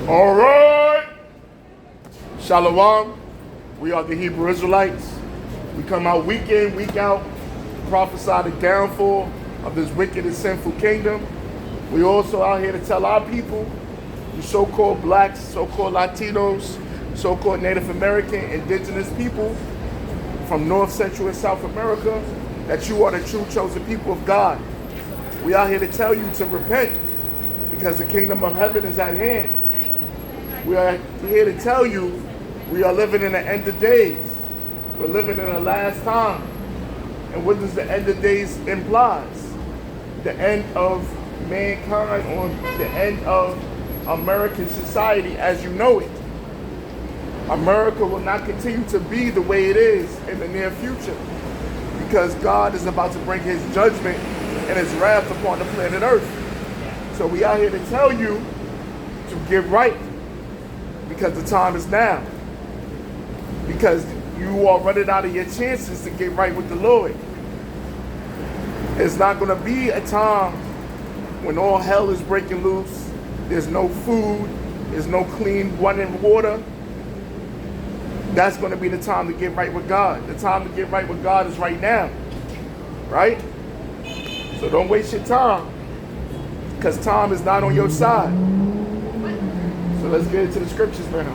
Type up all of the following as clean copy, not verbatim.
All right. Shalom. We are the Hebrew Israelites. We come out week in, week out, prophesy the downfall of this wicked and sinful kingdom. We also out here to tell our people, the so-called blacks, so-called Latinos, so-called Native American, indigenous people from North, Central, and South America, that you are the true chosen people of God. We are here to tell you to repent because the kingdom of heaven is at hand. We are here to tell you we are living in the end of days. We're living in the last time. And what does the end of days implies? The end of mankind, or the end of American society as you know it. America will not continue to be the way it is in the near future because God is about to bring his judgment and his wrath upon the planet Earth. So we out here to tell you to get right because the time is now. Because you are running out of your chances to get right with the Lord. It's not going to be a time when all hell is breaking loose. There's no food. There's no clean running water. That's going to be the time to get right with God. The time to get right with God is right now. Right? So don't waste your time. Because time is not on your side. So let's get into the scriptures now.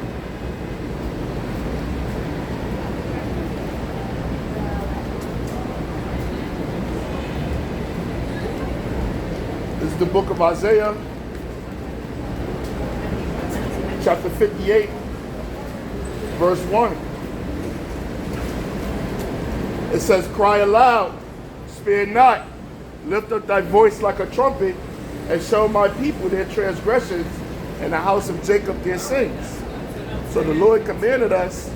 This is the book of Isaiah, chapter 58, verse 1. It says, "Cry aloud, spare not, lift up thy voice like a trumpet, and show my people their transgressions, and the house of Jacob their sins." So the Lord commanded us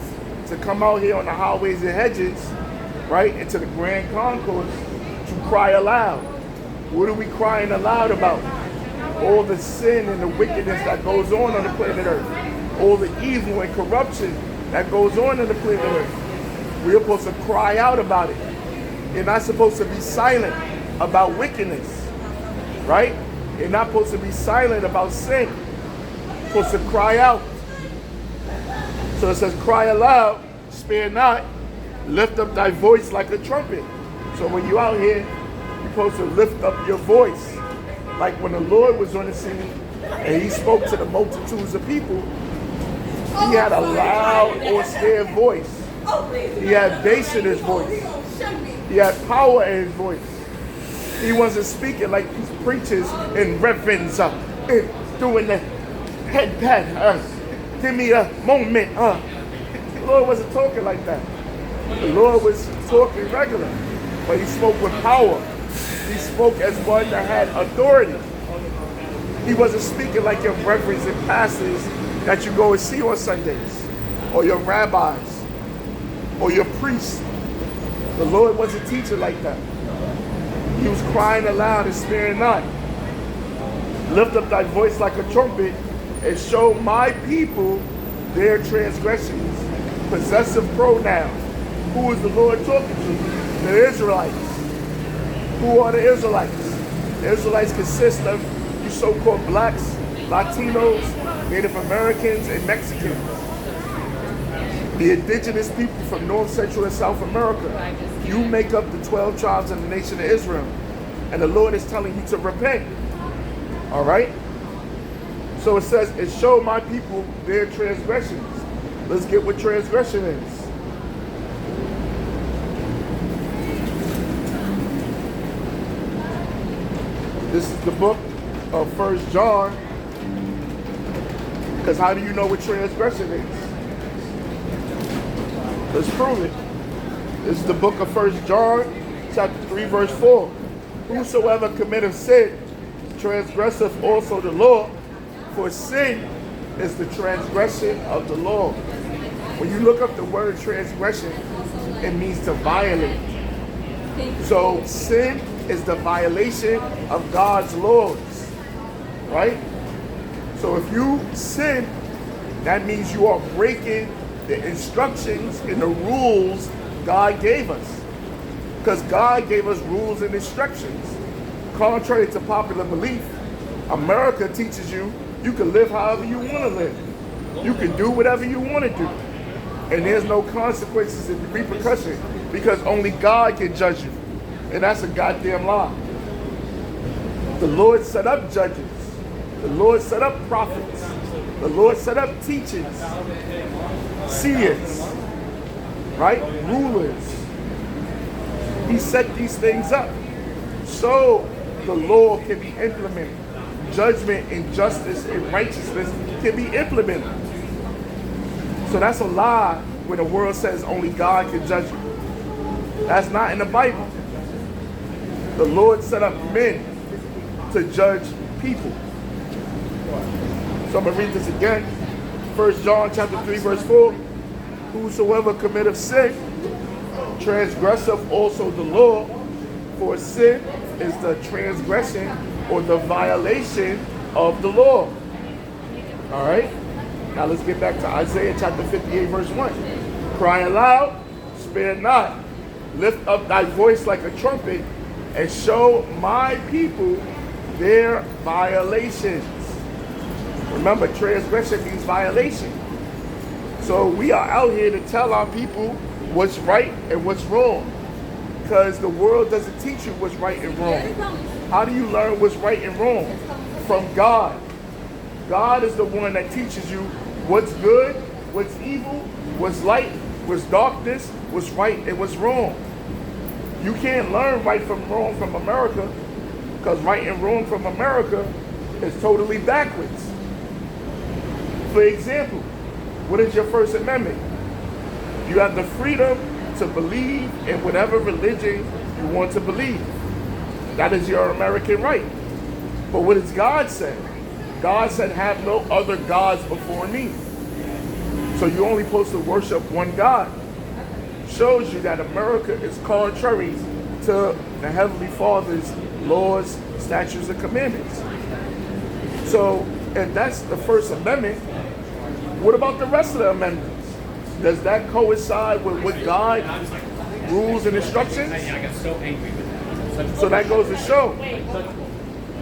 to come out here on the highways and hedges, right, into the grand concourse, to cry aloud. What are we crying aloud about? All the sin and the wickedness that goes on the planet Earth. All the evil and corruption that goes on the planet Earth. We're supposed to cry out about it. You're not supposed to be silent about wickedness, right? You're not supposed to be silent about sin. You're supposed to cry out. So it says, cry aloud, spare not, lift up thy voice like a trumpet. So when you're out here, you're supposed to lift up your voice. Like when the Lord was on the scene and he spoke to the multitudes of people, he had a loud, austere voice. He had bass in his voice. He had power in his voice. He wasn't speaking like these preachers in reverence, doing the head pat, give me a moment. The Lord wasn't talking like that. The Lord was talking regular, but he spoke with power. He spoke as one that had authority. He wasn't speaking like your reverends and pastors that you go and see on Sundays, or your rabbis, or your priests. The Lord wasn't teaching like that. He was crying aloud and sparing not. Lift up thy voice like a trumpet and show my people their transgressions. Possessive pronoun. Who is the Lord talking to? The Israelites. Who are the Israelites? The Israelites consist of you so-called blacks, Latinos, Native Americans, and Mexicans. The indigenous people from North, Central, and South America. You make up the 12 tribes of the nation of Israel. And the Lord is telling you to repent. All right? So it says, and show my people their transgressions. Let's get what transgression is. This is the book of 1 John. Because how do you know what transgression is? Let's prove it. This is the book of 1 John, chapter 3, verse 4. Whosoever committeth sin, transgresseth also the law, for sin is the transgression of the law. When you look up the word transgression, it means to violate. So sin is the violation of God's laws, right? So if you sin, that means you are breaking the instructions and the rules God gave us. Because God gave us rules and instructions. Contrary to popular belief, America teaches you You can live however you want to live. You can do whatever you want to do. And there's no consequences and repercussions because only God can judge you. And that's a goddamn lie. The Lord set up judges. The Lord set up prophets. The Lord set up teachers, seers, right? Rulers. He set these things up so the law can be implemented. Judgment and justice and righteousness can be implemented. So that's a lie when the world says only God can judge you. That's not in the Bible. The Lord set up men to judge people. So I'm going to read this again. 1 John chapter 3 verse 4. Whosoever committeth sin transgresseth also the law, for sin is the transgression or the violation of the law. All right? Now let's get back to Isaiah chapter 58 verse 1. Cry aloud, spare not. Lift up thy voice like a trumpet and show my people their violations. Remember, transgression means violation. So we are out here to tell our people what's right and what's wrong. Because the world doesn't teach you what's right and wrong. How do you learn what's right and wrong? From God. God is the one that teaches you what's good, what's evil, what's light, what's darkness, what's right and what's wrong. You can't learn right from wrong from America, because right and wrong from America is totally backwards. For example, what is your First Amendment? You have the freedom to believe in whatever religion you want to believe. That is your American right. But what does God say? God said, have no other gods before me. So you're only supposed to worship one God. Shows you that America is contrary to the Heavenly Father's laws, statutes, and commandments. So, if that's the First Amendment, what about the rest of the amendments? Does that coincide with what God rules and instructions? So that goes to show,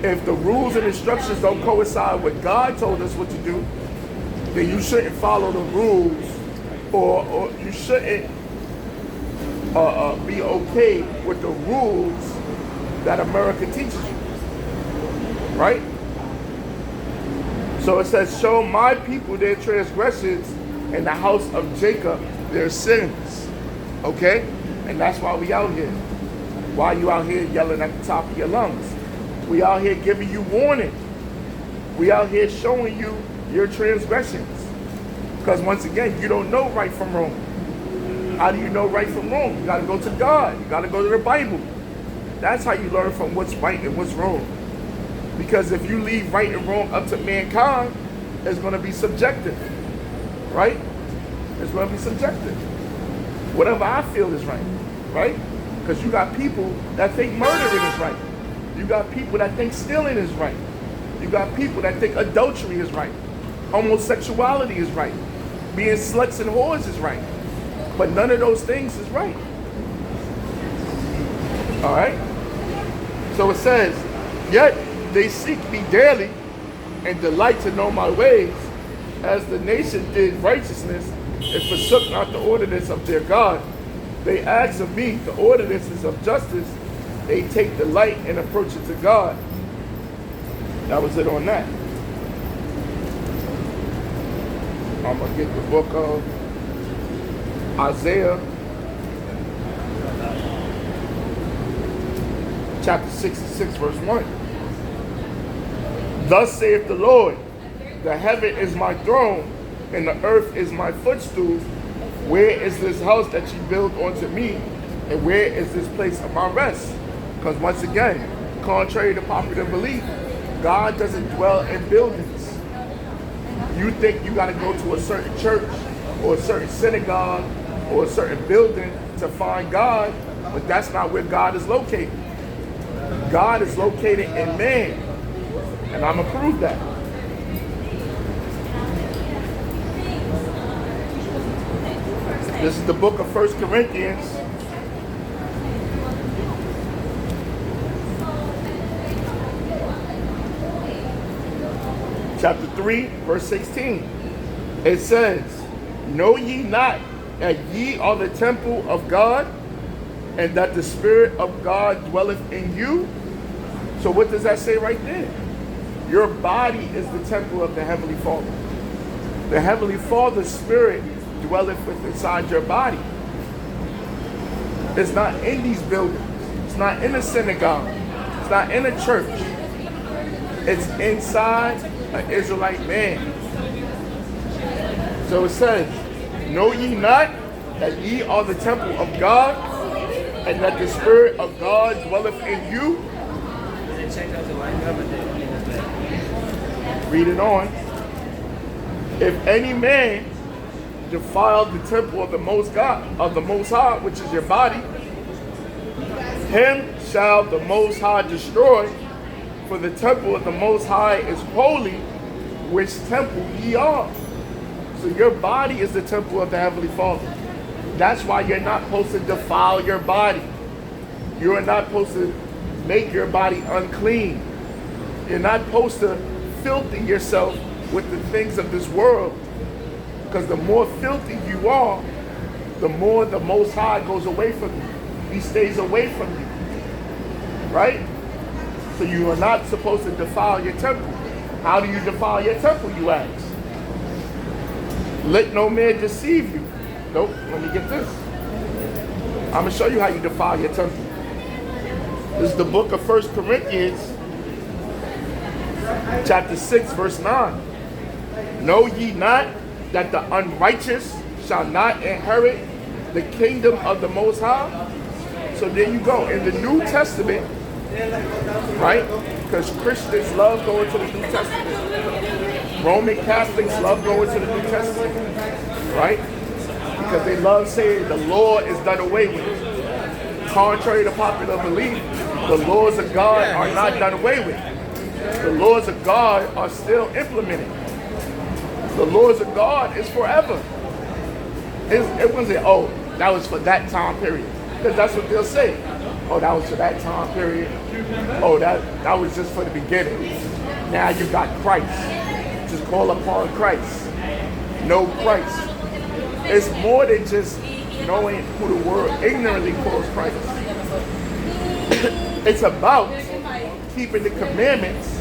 if the rules and instructions don't coincide with God told us what to do, then you shouldn't follow the rules, or you shouldn't be okay with the rules that America teaches you, right? So it says, show my people their transgressions, and the house of Jacob their sins. Okay? And that's why we out here. Why you out here yelling at the top of your lungs? We out here giving you warning. We out here showing you your transgressions. Because once again, you don't know right from wrong. How do you know right from wrong? You got to go to God. You got to go to the Bible. That's how you learn from what's right and what's wrong. Because if you leave right and wrong up to mankind, it's going to be subjective. Right? It's going to be subjective. Whatever I feel is right. Right? Because you got people that think murdering is right. You got people that think stealing is right. You got people that think adultery is right. Homosexuality is right. Being sluts and whores is right. But none of those things is right. All right? So it says, yet they seek me daily and delight to know my ways, as the nation did righteousness and forsook not the ordinance of their God. They ask of me the ordinances of justice. They take delight in approaching to God. That was it on that. I'm going to get the book of Isaiah, chapter 66, verse 1. Thus saith the Lord, the heaven is my throne, and the earth is my footstool. Where is this house that you built unto me, and where is this place of my rest? Because once again, contrary to popular belief, God doesn't dwell in buildings. You think you got to go to a certain church or a certain synagogue or a certain building to find God, but that's not where God is located. God is located in man, and I'm going to prove that. This is the book of 1 Corinthians. chapter 3, verse 16. It says, know ye not that ye are the temple of God, and that the Spirit of God dwelleth in you? So what does that say right there? Your body is the temple of the Heavenly Father. The Heavenly Father's Spirit dwelleth within inside your body. It's not in these buildings. It's not in a synagogue. It's not in a church. It's inside an Israelite man. So it says, know ye not that ye are the temple of God, and that the Spirit of God dwelleth in you? Read it on. If any man defile the temple of the Most High, which is your body, him shall the Most High destroy. For the temple of the Most High is holy, which temple ye are. So your body is the temple of the Heavenly Father. That's why you're not supposed to defile your body. You are not supposed to make your body unclean. You're not supposed to filthy yourself with the things of this world. Because the more filthy you are, the more the Most High goes away from you. He stays away from you. Right? So you are not supposed to defile your temple. How do you defile your temple, you ask? Let no man deceive you. Nope, let me get this. I'm going to show you how you defile your temple. This is the book of 1 Corinthians, chapter 6, verse 9. Know ye not that the unrighteous shall not inherit the kingdom of the Most High? So there you go. In the New Testament, right? Because Christians love going to the New Testament. Roman Catholics love going to the New Testament, right? Because they love saying the law is done away with. Contrary to popular belief, the laws of God are not done away with. The laws of God are still implemented. The laws of God is forever. It wasn't, oh, that was for that time period. Because that's what they'll say. Oh, that was for that time period. Oh, that was just for the beginning. Now you got Christ. Just call upon Christ. Know Christ. It's more than just knowing who the world ignorantly calls Christ. It's about keeping the commandments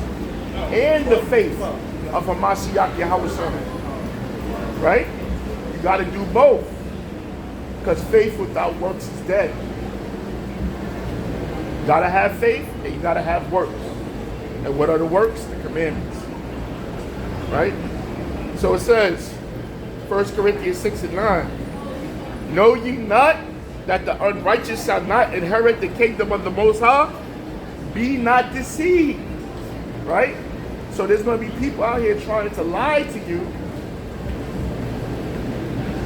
and the faith of Hamashiach Yahweh. Right? You got to do both. Because faith without works is dead. You got to have faith and you got to have works. And what are the works? The commandments. Right? So it says, 1 Corinthians 6 and 9. Know ye not that the unrighteous shall not inherit the kingdom of the Most High? Be not deceived. Right? So there's going to be people out here trying to lie to you,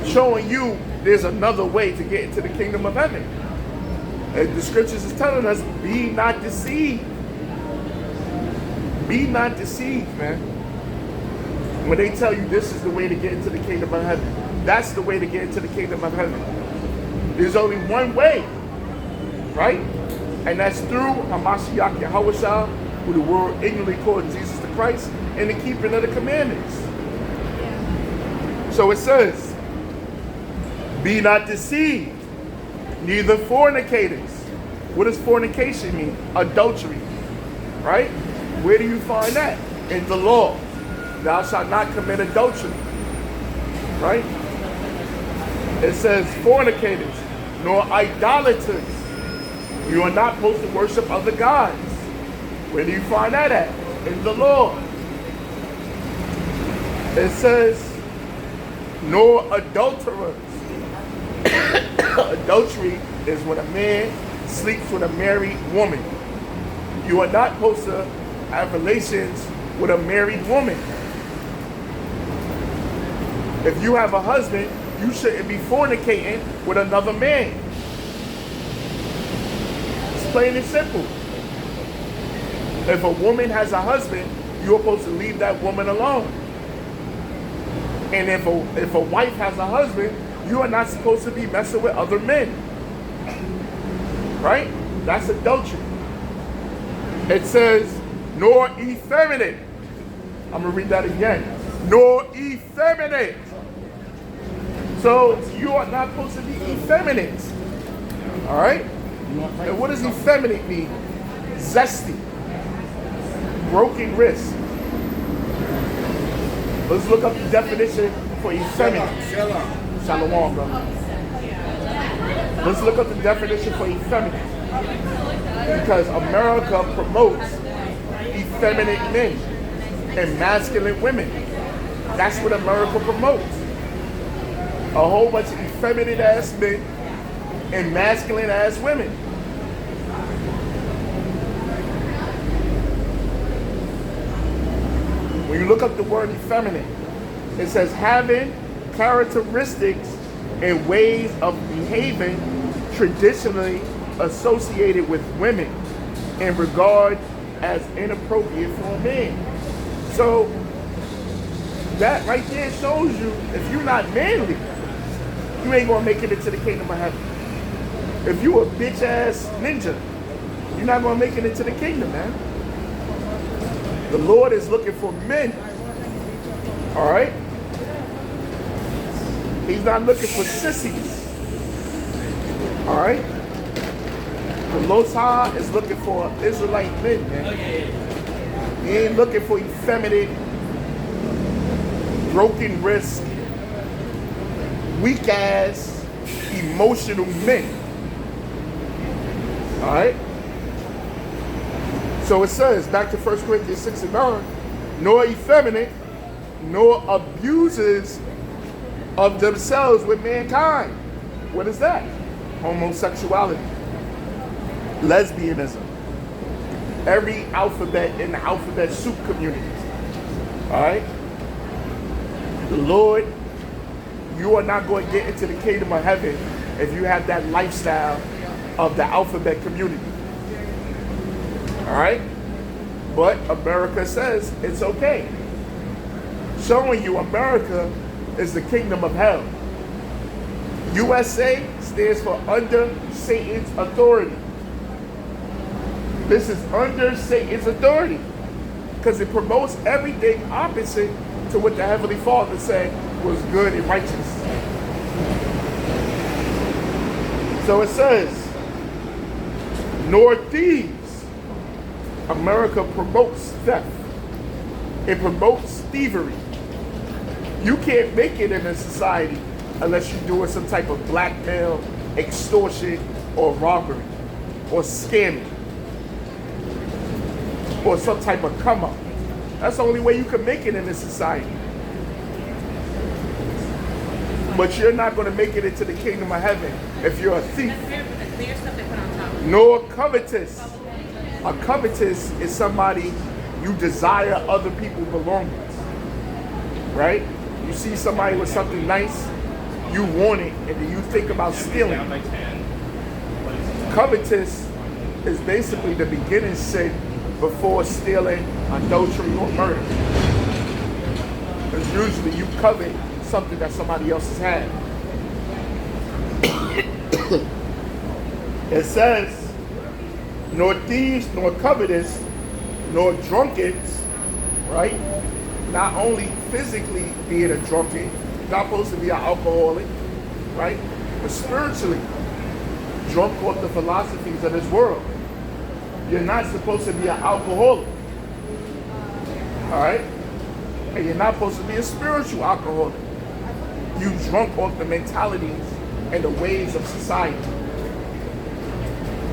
showing you there's another way to get into the kingdom of heaven. And the scriptures is telling us, be not deceived. Be not deceived, man. When they tell you this is the way to get into the kingdom of heaven, that's the way to get into the kingdom of heaven. There's only one way, right? And that's through Hamashiach Yahweh, who the world ignorantly called Jesus the Christ, and the keeping of the commandments. So it says, be not deceived, neither fornicators. What does fornication mean? Adultery, right? Where do you find that? In the law. Thou shalt not commit adultery, right? It says fornicators, nor idolaters. You are not supposed to worship other gods. Where do you find that at? In the law. It says, nor adulterers. Adultery is when a man sleeps with a married woman. You are not supposed to have relations with a married woman. If you have a husband, you shouldn't be fornicating with another man. It's plain and simple. If a woman has a husband, you're supposed to leave that woman alone. And if a wife has a husband, you are not supposed to be messing with other men. Right? That's adultery. It says, nor effeminate. I'm going to read that again. Nor effeminate. So you are not supposed to be effeminate. All right? And what does effeminate mean? Zesty. Broken wrist. Let's look up the definition for effeminate. Shalom, bro. Let's look up the definition for effeminate. Because America promotes effeminate men and masculine women. That's what America promotes. A whole bunch of effeminate ass men and masculine ass women. When you look up the word effeminate, it says having characteristics and ways of behaving traditionally associated with women and regard as inappropriate for a man. So that right there shows you if you're not manly, you ain't gonna make it into the kingdom of heaven. If you a bitch ass ninja, you're not gonna make it into the kingdom, man. The Lord is looking for men. All right? He's not looking for sissies. All right? The Most High is looking for Israelite men, man. He ain't looking for effeminate, broken wrist, weak ass, emotional men. All right? So it says, back to 1 Corinthians 6 and 9, nor effeminate, nor abusers of themselves with mankind. What is that? Homosexuality, lesbianism, every alphabet in the alphabet soup community. All right? The Lord, you are not going to get into the kingdom of heaven if you have that lifestyle of the alphabet community. All right? But America says it's okay. Showing you America is the kingdom of hell. USA stands for under Satan's authority. This is under Satan's authority because it promotes everything opposite to what the Heavenly Father said was good and righteous. So it says, nor thieves. America promotes theft. It promotes thievery. You can't make it in a society unless you're doing some type of blackmail, extortion, or robbery, or scamming, or some type of come up. That's the only way you can make it in this society. But you're not going to make it into the kingdom of heaven if you're a thief. Nor covetous. A covetous is somebody you desire other people's belongings, right? You see somebody with something nice, you want it, and then you think about stealing. Covetous is basically the beginning sin before stealing, adultery, or murder. Because usually you covet something that somebody else has had. It says, nor thieves, nor covetous, nor drunkards, right? Not only physically being a drunkard, not supposed to be an alcoholic, right? But spiritually, drunk off the philosophies of this world. You're not supposed to be an alcoholic, all right? And you're not supposed to be a spiritual alcoholic. You drunk off the mentalities and the ways of society.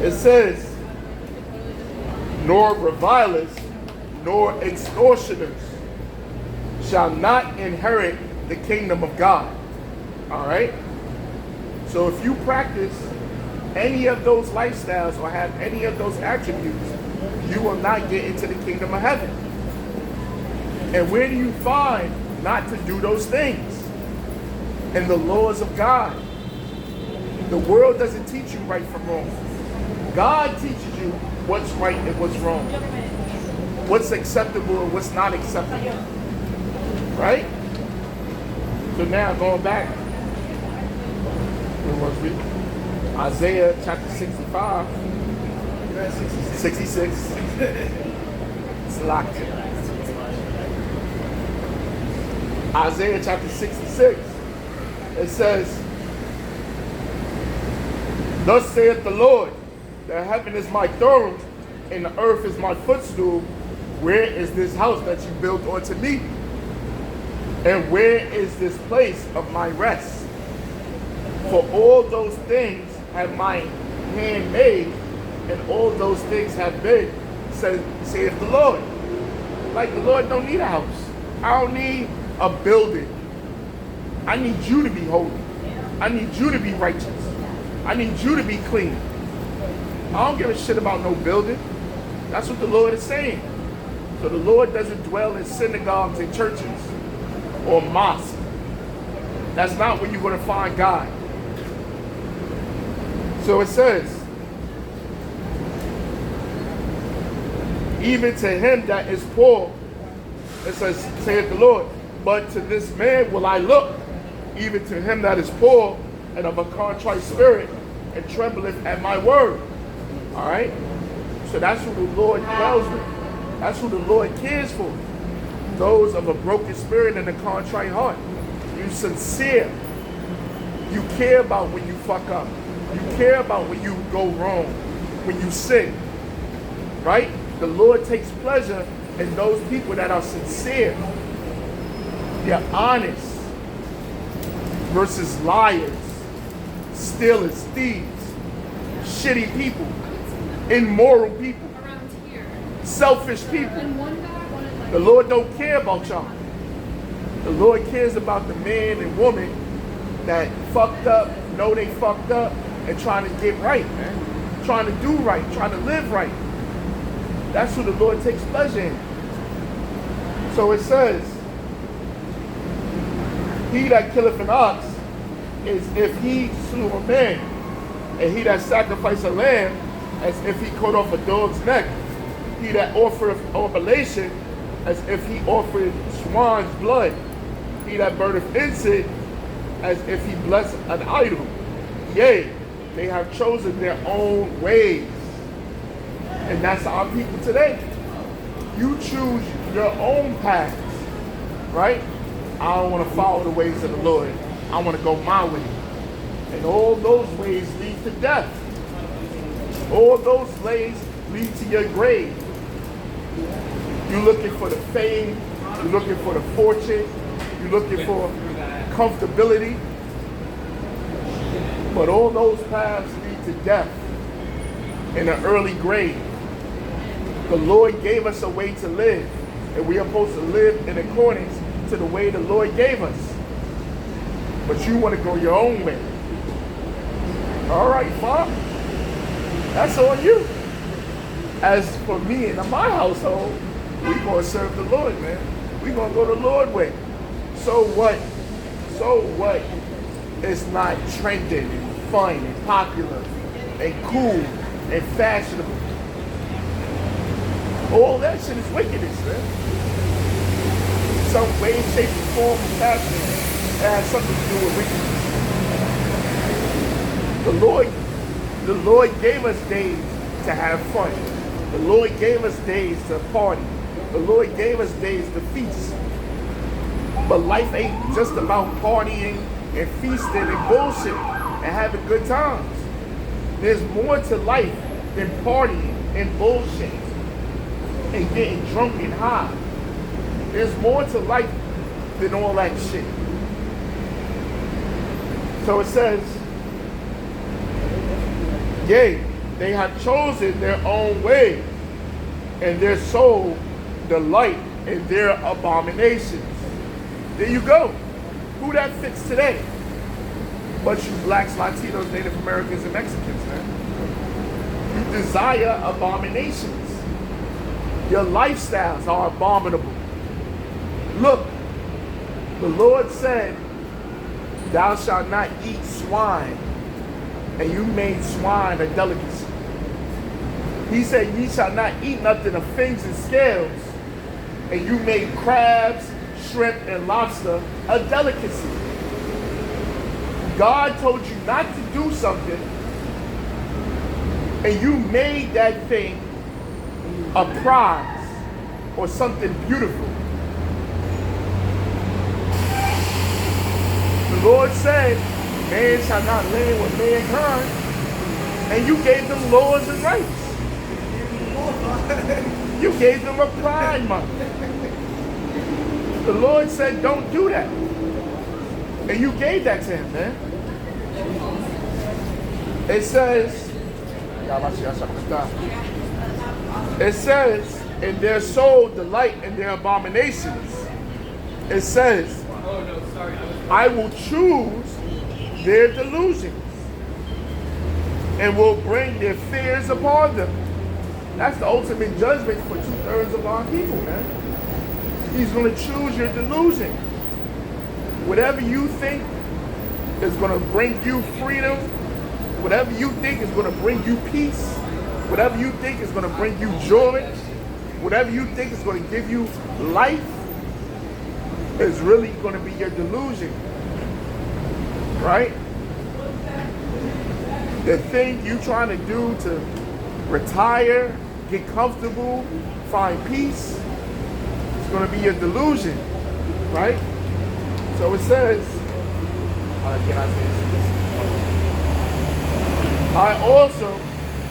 It says, nor revilers, nor extortioners shall not inherit the kingdom of God. All right? So if you practice any of those lifestyles or have any of those attributes, you will not get into the kingdom of heaven. And where do you find not to do those things? In the laws of God. The world doesn't teach you right from wrong. God teaches you what's right and what's wrong. What's acceptable and what's not acceptable. Right? So now going back, where was we? Isaiah chapter 65. 66. It's locked. Isaiah chapter 66. It says, thus saith the Lord, the heaven is my throne, and the earth is my footstool. Where is this house that you built unto me? And where is this place of my rest? For all those things have my hand made, and all those things have been, saith the Lord. Like, the Lord don't need a house. I don't need a building. I need you to be holy. I need you to be righteous. I need you to be clean. I don't give a shit about no building. That's what the Lord is saying. So the Lord doesn't dwell in synagogues and churches or mosques. That's not where you're going to find God. So it says, even to him that is poor, it says, saith the Lord, but to this man will I look, even to him that is poor and of a contrite spirit, and trembleth at my word. All right? So that's who the Lord dwells with. That's who the Lord cares for. Those of a broken spirit and a contrite heart. You sincere. You care about when you fuck up. You care about when you go wrong, when you sin. Right? The Lord takes pleasure in those people that are sincere. They're honest versus liars, stealers, thieves, shitty people, immoral people, selfish people. The Lord don't care about y'all. The Lord cares about the man and woman that fucked up, know they fucked up, and trying to get right, man. Trying to do right, trying to live right. That's who the Lord takes pleasure in. So it says, he that killeth an ox is if he slew a man, and he that sacrificed a lamb as if he cut off a dog's neck. He that offereth oblation as if he offered swine's blood. He that burneth incense as if he blessed an idol. Yea, they have chosen their own ways. And that's our people today. You choose your own paths, right? I don't want to follow the ways of the Lord. I want to go my way. And all those ways lead to death. All those ways lead to your grave. You're looking for the fame. You're looking for the fortune. You're looking for comfortability. But all those paths lead to death in an early grave. The Lord gave us a way to live, and we are supposed to live in accordance to the way the Lord gave us. But you want to go your own way. All right, Mom. That's on you. As for me and my household, we're going to serve the Lord, man. We're going to go the Lord way. So what? So what? It's not trending and fun and popular and cool and fashionable. All that shit is wickedness, man. Some way, shape, or form of fashion, it has something to do with wickedness. The Lord gave us days to have fun. The Lord gave us days to party. The Lord gave us days to feast. But life ain't just about partying and feasting and bullshit and having good times. There's more to life than partying and bullshit and getting drunk and high. There's more to life than all that shit. So it says, yea, they have chosen their own way, and their soul delight in their abominations. There you go. Who that fits today? But you blacks, Latinos, Native Americans, and Mexicans, man. You desire abominations. Your lifestyles are abominable. Look, the Lord said, thou shalt not eat swine, and you made swine a delicacy. He said, ye shall not eat nothing of fins and scales, and you made crabs, shrimp, and lobster a delicacy. God told you not to do something, and you made that thing a prize or something beautiful. Lord said, man shall not land with mankind, and you gave them laws and rights. You gave them a pride month. The Lord said, don't do that. And you gave that to him, man. It says, in their soul delight in their abominations. It says, I will choose their delusions and will bring their fears upon them. That's the ultimate judgment for 2/3 of our people, man. He's going to choose your delusion. Whatever you think is going to bring you freedom, whatever you think is going to bring you peace, whatever you think is going to bring you joy, whatever you think is going to give you life, is really going to be your delusion, right? The thing you trying to do to retire, get comfortable, find peace, it's going to be your delusion, right? So it says, I also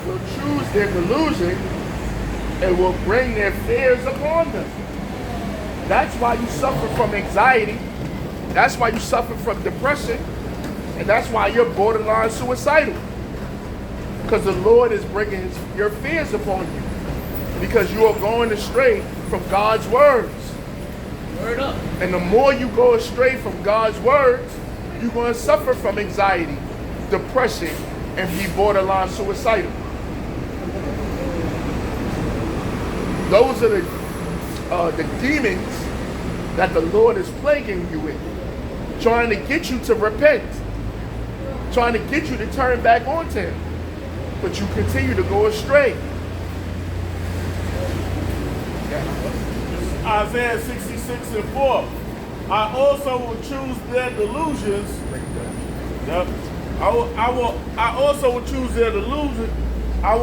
will choose their delusion and will bring their fears upon them. That's why you suffer from anxiety. That's why you suffer from depression. And that's why you're borderline suicidal. Because the Lord is bringing your fears upon you. Because you are going astray from God's words. Word up. And the more you go astray from God's words, you're going to suffer from anxiety, depression, and be borderline suicidal. Those are the demons that the Lord is plaguing you with, trying to get you to repent, trying to get you to turn back onto him, but you continue to go astray. Isaiah 66:4. I also will choose their delusions. Yep. I also will choose their delusions. I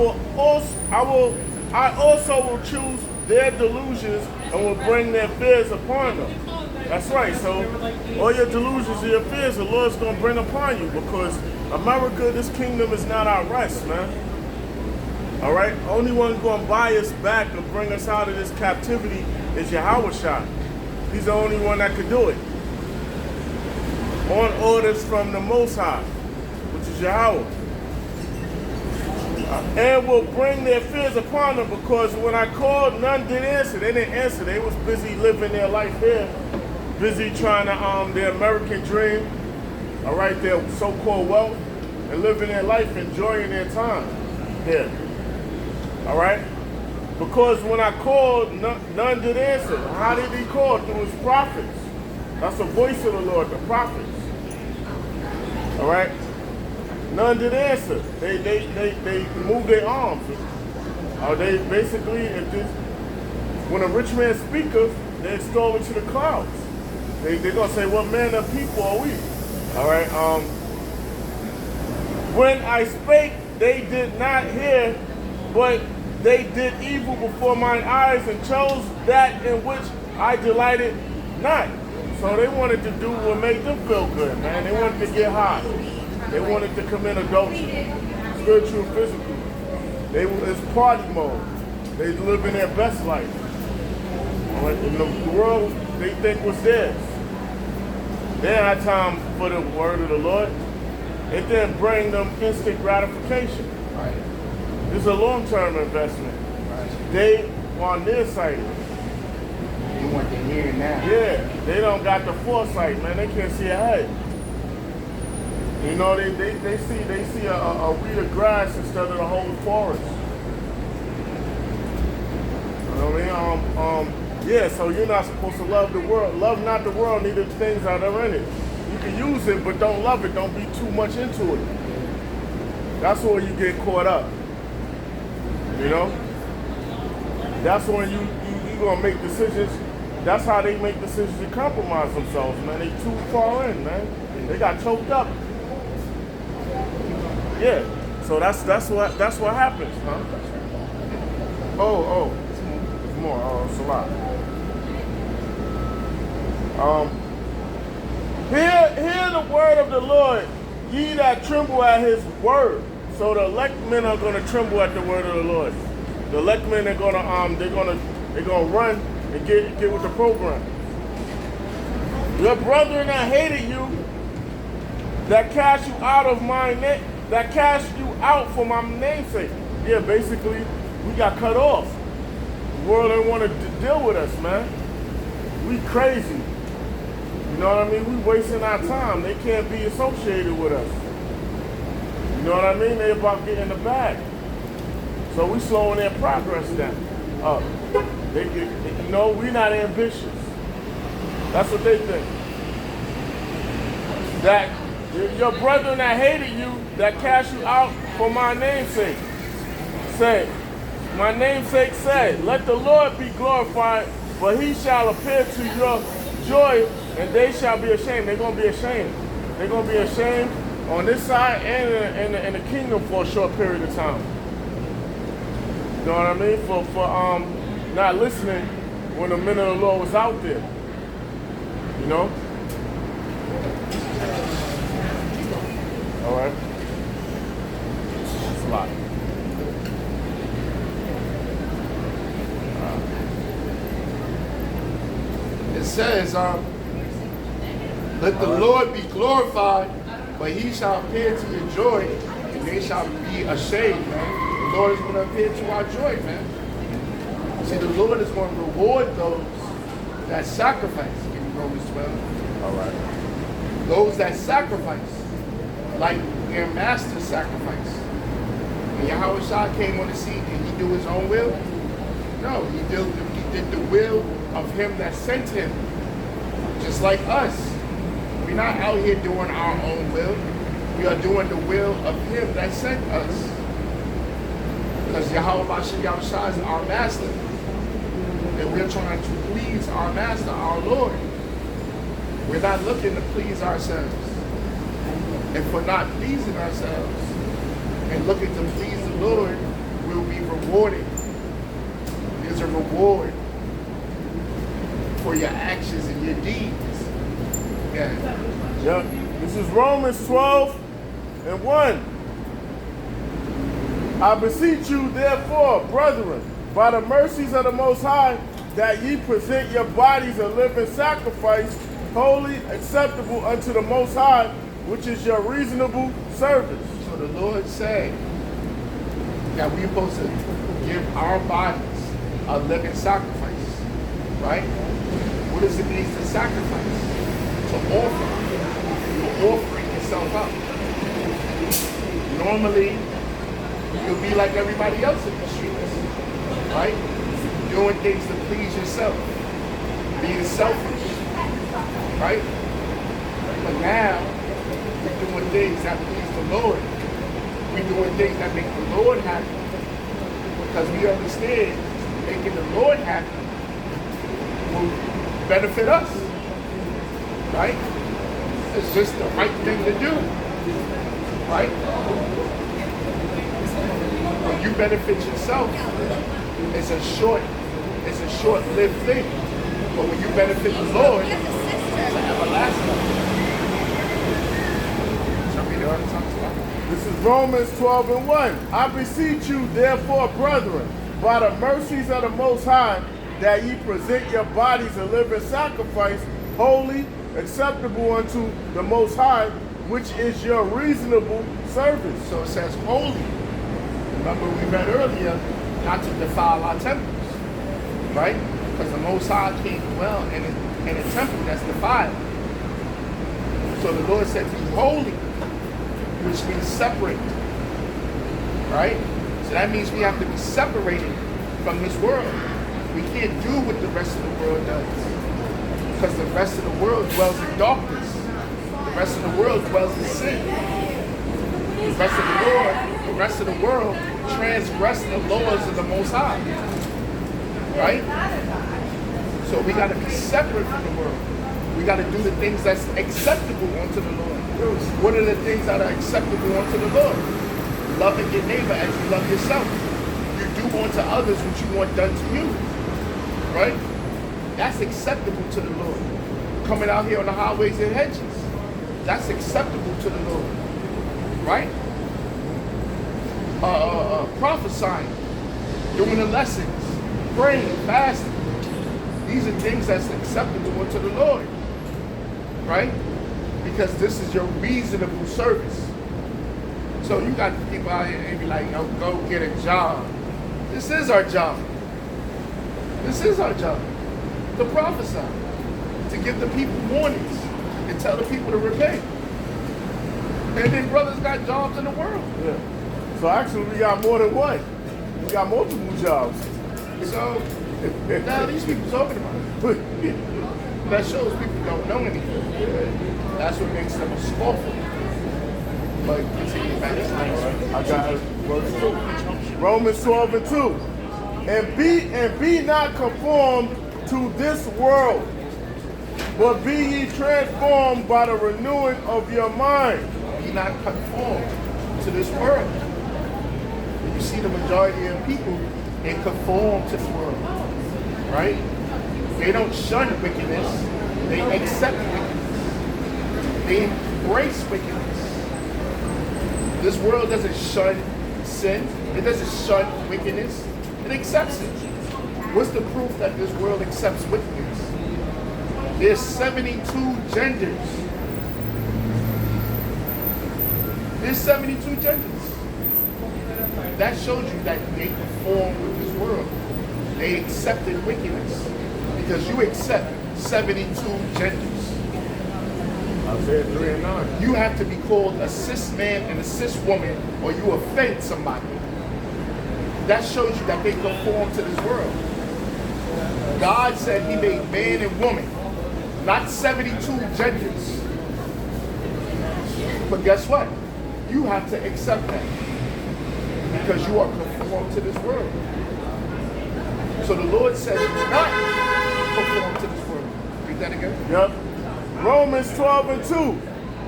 also will choose their delusions and will bring their fears upon them. That's right. So all your delusions and your fears, the Lord's going to bring upon you, because America, this kingdom is not our rest, man. All right? Only one going to buy us back and bring us out of this captivity is Yahweh Shai. He's the only one that could do it. On orders from the Most High, which is Yahweh. And will bring their fears upon them, because when I called, none did answer. They didn't answer. They was busy living their life here, busy trying to their American dream, all right, their so-called wealth, and living their life, enjoying their time here, all right? Because when I called, none did answer. How did he call? Through his prophets. That's the voice of the Lord, the prophets, all right? None did answer. They moved their arms. They basically, when a rich man speaketh, they extol into the clouds. They're going to say, what manner of people are we? All right. When I spake, they did not hear, but they did evil before mine eyes and chose that in which I delighted not. So they wanted to do what made them feel good, man. They wanted to get high. They wanted to commit adultery, spiritual and physical. It's party mode. They living their best life. In the world, they think was theirs. They didn't have time for the word of the Lord. It didn't bring them instant gratification. Right. This is a long-term investment. Right. They are nearsighted. You want to hear it now. Yeah, they don't got the foresight, man. They can't see ahead. You know, they see a weed of grass instead of the whole forest. You know what I mean? Yeah, so you're not supposed to love the world. Love not the world, neither the things that are in it. You can use it, but don't love it. Don't be too much into it. That's where you get caught up. You know? That's when you're going to make decisions. That's how they make decisions to compromise themselves, man. They too far in, man. They got choked up. Yeah. So that's what happens, huh? Oh, it's more. Oh, it's a lot. Hear the word of the Lord, ye that tremble at his word. So the elect men are gonna tremble at the word of the Lord. The elect men are gonna run and get with the program. Your brethren that hated you, that cast you out of my name, that cast you out for my name's sake. Yeah, basically, we got cut off. The world didn't want to deal with us, man. We crazy. You know what I mean? We wasting our time. They can't be associated with us. You know what I mean? They about getting the bag. So we slowing their progress down. You know, we not ambitious. That's what they think. That your brethren that hated you, that cast you out for my name's sake, say, my namesake said, let the Lord be glorified, for he shall appear to your joy, and they shall be ashamed. They're going to be ashamed. They're going to be ashamed on this side and in the kingdom for a short period of time. You know what I mean? For not listening when the men of the Lord was out there. You know? All right. That's a lot. It says, let the Lord be glorified, but he shall appear to your joy, and they shall be ashamed, man. The Lord is going to appear to our joy, man. See, the Lord is going to reward those that sacrifice. Give me Romans 12. All right. Those that sacrifice, like their master sacrifice. When Yahweh Shah came on the scene, did he do his own will? No, he did the will of him that sent him. Just like us. We're not out here doing our own will. We are doing the will of him that sent us. Because Yahweh Shah is our master. And we're trying to please our master, our Lord. We're not looking to please ourselves. And for not pleasing ourselves and looking to please the Lord, we'll be rewarded. There's a reward for your actions and your deeds. Yeah. Yep. This is Romans 12 and 1. I beseech you, therefore, brethren, by the mercies of the Most High, that ye present your bodies a living sacrifice, holy, acceptable unto the Most High, which is your reasonable service. So the Lord said that we're supposed to give our bodies a living sacrifice, right? What does it mean to sacrifice? To offer. You're offering yourself up. Normally, you'll be like everybody else in the streets, right? Doing things to please yourself. Being selfish, right? But now, we're doing things that please the Lord. We're doing things that make the Lord happy. Because we understand making the Lord happy will benefit us. Right? It's just the right thing to do. Right? When you benefit yourself, it's a short-lived thing. But when you benefit the Lord, it's an everlasting. This is Romans 12 and 1. I beseech you, therefore, brethren, by the mercies of the Most High, that ye present your bodies a living sacrifice, holy, acceptable unto the Most High, which is your reasonable service. So it says holy. Remember we read earlier, not to defile our temples, right? Because the Most High can't dwell in a temple that's defiled. So the Lord said, be holy, which means separate, right? So that means we have to be separated from this world. We can't do what the rest of the world does. Because the rest of the world dwells in darkness. The rest of the world dwells in sin. The rest of the world transgress the laws of the Most High. Right? So we got to be separate from the world. We got to do the things that's acceptable unto the Lord. What are the things that are acceptable unto the Lord? Loving your neighbor as you love yourself. You do unto others what you want done to you. Right? That's acceptable to the Lord. Coming out here on the highways and hedges. That's acceptable to the Lord, right? Prophesying, doing the lessons, praying, fasting. These are things that's acceptable unto the Lord, right? Because this is your reasonable service. So you got people out here and be like, yo, go get a job. This is our job. This is our job. To prophesy, to give the people warnings, and tell the people to repent. And then brothers got jobs in the world. Yeah. So actually we got more than one. We got multiple jobs. So now these people talking about it. That shows people don't know anything. That's what makes them a scoffer. But continue back. I got verse 2. Romans 12 and 2. And be not conformed to this world, but be ye transformed by the renewing of your mind. Be not conformed to this world. You see the majority of people, they conform to the world, right? They don't shun wickedness, they accept wickedness. They embrace wickedness. This world doesn't shun sin, it doesn't shun wickedness, it accepts it. What's the proof that this world accepts wickedness? There's 72 genders. There's 72 genders. That shows you that they conform with this world. They accepted wickedness because you accept 72 genders. Isaiah 3 and 9. You have to be called a cis man and a cis woman or you offend somebody. That shows you that they conform to this world. God said he made man and woman, not 72 genders. But guess what? You have to accept that because you are conformed to this world. So the Lord said, do not conform to this world. Read that again. Yep. Romans 12 and 2.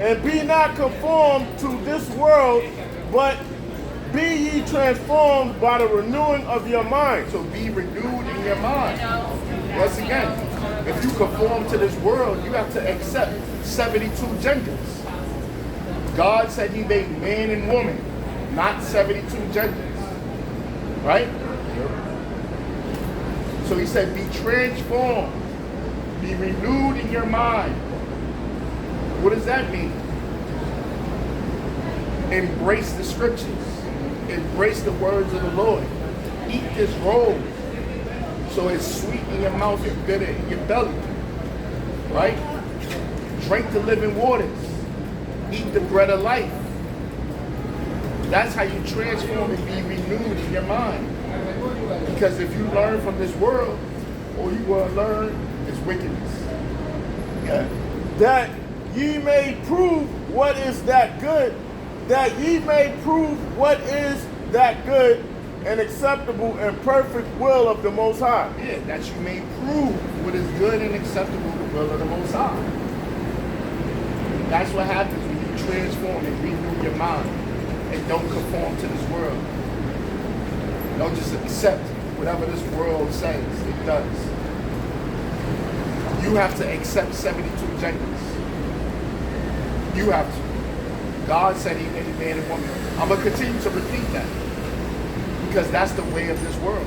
And be not conformed to this world, but be ye transformed by the renewing of your mind. So be renewed in your mind. Once again, if you conform to this world, you have to accept 72 genders. God said he made man and woman, not 72 genders. Right? So he said, be transformed. Be renewed in your mind. What does that mean? Embrace the scriptures. Embrace the words of the Lord. Eat this roll so it's sweet in your mouth and bitter in your belly. Right? Drink the living waters. Eat the bread of life. That's how you transform and be renewed in your mind. Because if you learn from this world, all you will learn is wickedness. Yeah. That ye may prove what is that good, that ye may prove what is that good and acceptable and perfect will of the Most High. Yeah, that you may prove what is good and acceptable the will of the Most High. That's what happens when you transform and renew your mind and don't conform to this world. Don't just accept whatever this world says it does. You have to accept 72 genders. You have to. God said he made man and woman. I'm going to continue to repeat that because that's the way of this world.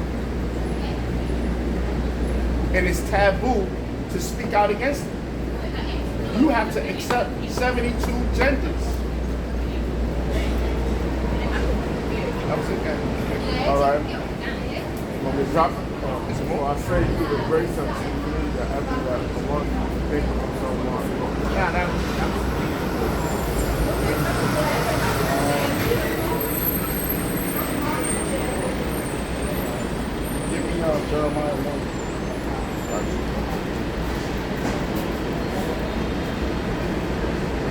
And it's taboo to speak out against it. You have to accept 72 genders. That was it, guys. All right. Want me to drop it? It's more. I say you the grace unto you that after that one thing from someone. Yeah, that was give me Jeremiah 1.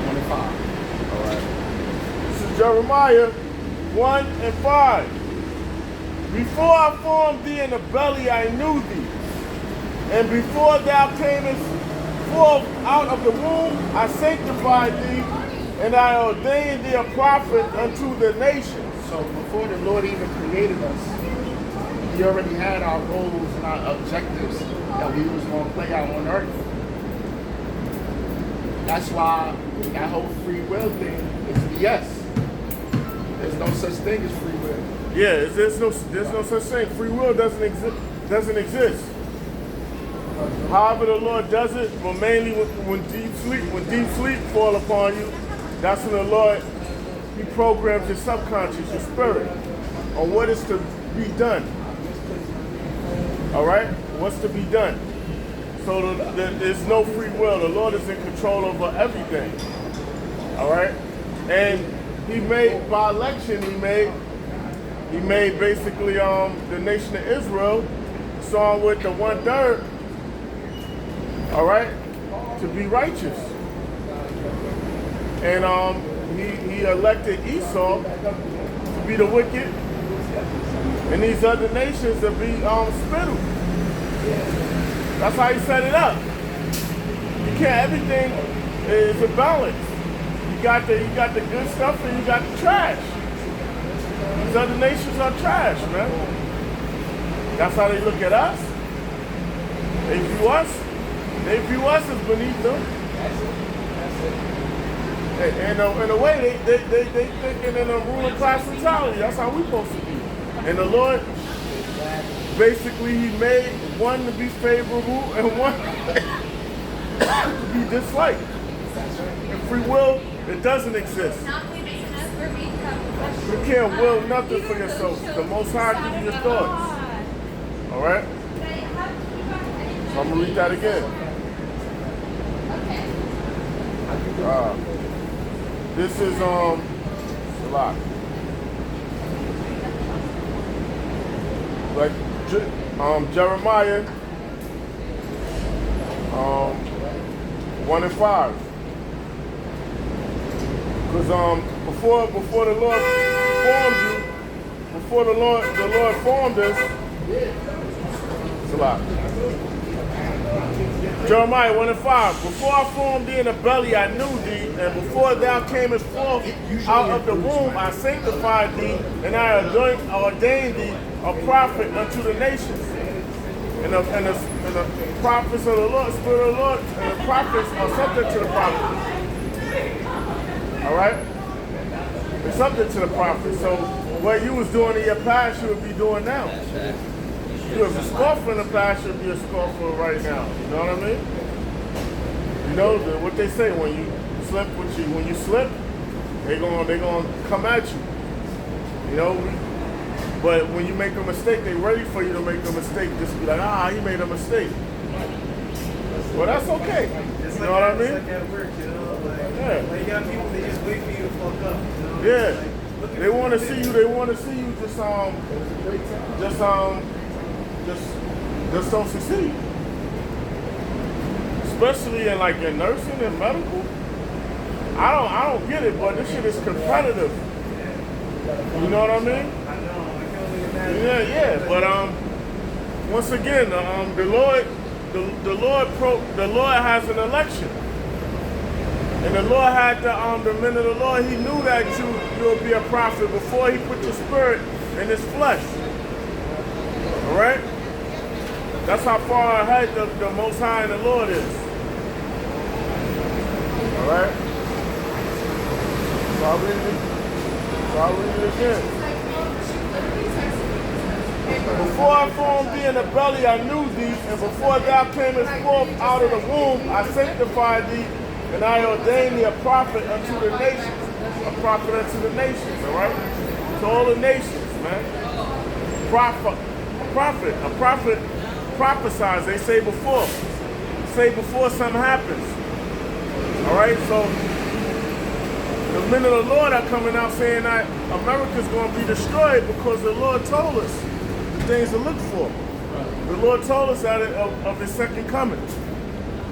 25. All right. This is Jeremiah 1 and 5. Before I formed thee in the belly, I knew thee. And before thou camest forth out of the womb, I sanctified thee, and I ordained thee a prophet unto the nations. So before the Lord even created us, he already had our goals and our objectives that we was going to play out on earth. That's why that whole free will thing is BS. There's no such thing as free will. Yeah, there's no such thing. Free will doesn't exist. However the Lord does it, but mainly when deep sleep fall upon you, that's when the Lord, he programs your subconscious, your spirit, on what is to be done. All right? What's to be done? So there's no free will. The Lord is in control over everything. All right? And he made, by election, he made basically the nation of Israel, song with the 1/3, all right, to be righteous. And he elected Esau to be the wicked, and these other nations to be spittle. That's how he set it up. You can't, everything is a balance. You got the good stuff and you got the trash. These other nations are trash, man. That's how they look at us. They view us as beneath them. And in a way, they thinking in a ruling class mentality. That's how we supposed to be. And the Lord, basically, he made one to be favorable and one to be disliked. And free will, it doesn't exist. You can't will nothing for yourself. The Most High gives you your thoughts. All right? So I'm going to read that again. This is, a lot. Like, Jeremiah, 1 and 5. Because before the Lord formed you, before the Lord formed us, it's a lot. Jeremiah 1 and 5. Before I formed thee in the belly, I knew thee, and before thou camest forth out of the womb, I sanctified thee, and I ordained thee a prophet unto the nations. And the prophets of the Lord, Spirit of the Lord, and the prophets are subject to the prophets. All right? It's subject to the prophets. So what you was doing in your past, you would be doing now. You was a scoffer in the past, you'll be a scoffer right now. You know what I mean? You know what they say, when you slip, they're gonna come at you. You know, but when you make a mistake, they're ready for you to make a mistake. Just be like, he made a mistake. Well, that's okay. You know what I mean? It's like at work, you know? Yeah. Like you got people, they just wait for you to fuck up. You know? Yeah. Like, They want to see you. They want to see you just don't succeed. Especially in in nursing and medical. I don't get it, but this shit is competitive. You know what I mean? I know. I can only imagine. Yeah. But once again, the Lord has an election. And the Lord had the men of the Lord, he knew that you would be a prophet before he put your spirit in his flesh. All right? That's how far ahead the Most High and the Lord is. All right? So I'll read it again. Before I formed thee in the belly, I knew thee, and before thou camest forth out of the womb, I sanctified thee, and I ordained thee a prophet unto the nations. A prophet unto the nations, all right? To all the nations, man. A prophet prophesies, they say before. Say before something happens. All right, so the men of the Lord are coming out saying that America's going to be destroyed because the Lord told us the things to look for. The Lord told us that of his second coming.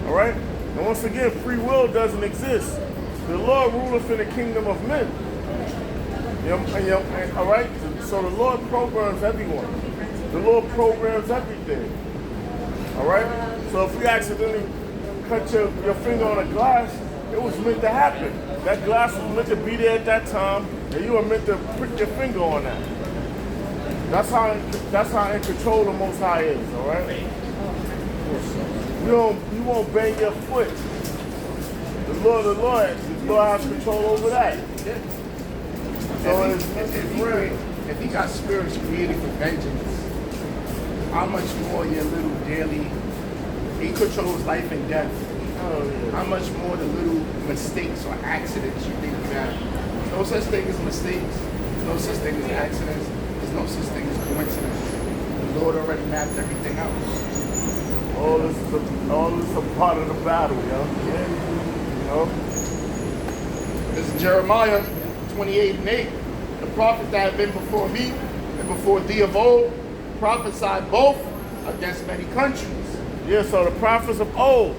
All right? And once again, free will doesn't exist. The Lord ruleth in the kingdom of men. All right? So the Lord programs everyone. The Lord programs everything. All right? So if you accidentally cut your finger on a glass, it was meant to happen. That glass was meant to be there at that time, and you were meant to prick your finger on that. That's how in control the Most High is, all right? You won't bang your foot The Lord has control over that. Yeah. So If he got spirits created for vengeance, how much more your little daily, he controls life and death. How much more the little mistakes or accidents you think you have? There's no such thing as mistakes. There's no such thing as accidents. There's no such thing as coincidence. The Lord already mapped everything out. all this is a part of the battle, yo. Yeah. You know? This is Jeremiah 28:8. The prophet that had been before me and before thee of old prophesied both against many countries. Yeah, so the prophets of old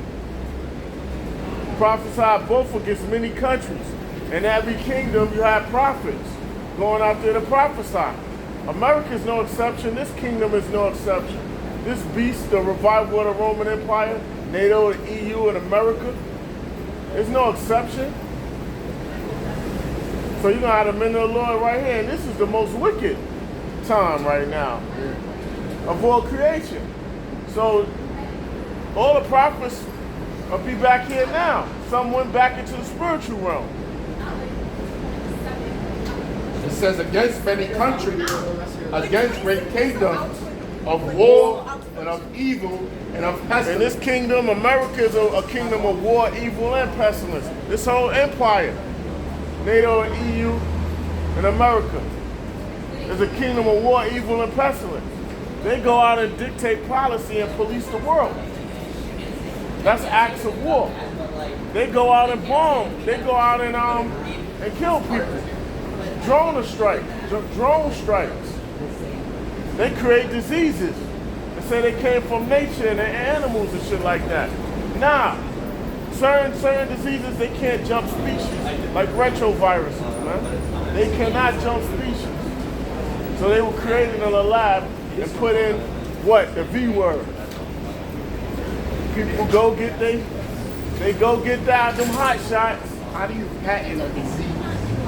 prophesied both against many countries. In every kingdom you have prophets going out there to prophesy. America is no exception. This kingdom is no exception. This beast, the revival of the Roman Empire, NATO, the EU, and America, is no exception. So you're going to have the men of the Lord right here, and this is the most wicked time right now of all creation. So all the prophets will be back here now. Some went back into the spiritual realm. It says against many countries, against great kingdoms, of war and of evil and of pestilence. In this kingdom, America is a kingdom of war, evil, and pestilence. This whole empire, NATO and EU and America, is a kingdom of war, evil, and pestilence. They go out and dictate policy and police the world. That's acts of war. They go out and bomb. They go out and kill people. Drone strikes. They create diseases and say they came from nature and animals and shit like that. Nah, certain diseases, they can't jump species, like retroviruses, man. They cannot jump species. So they were created in a lab and put in what? The V word. People go get them hot shots. How do you patent a disease?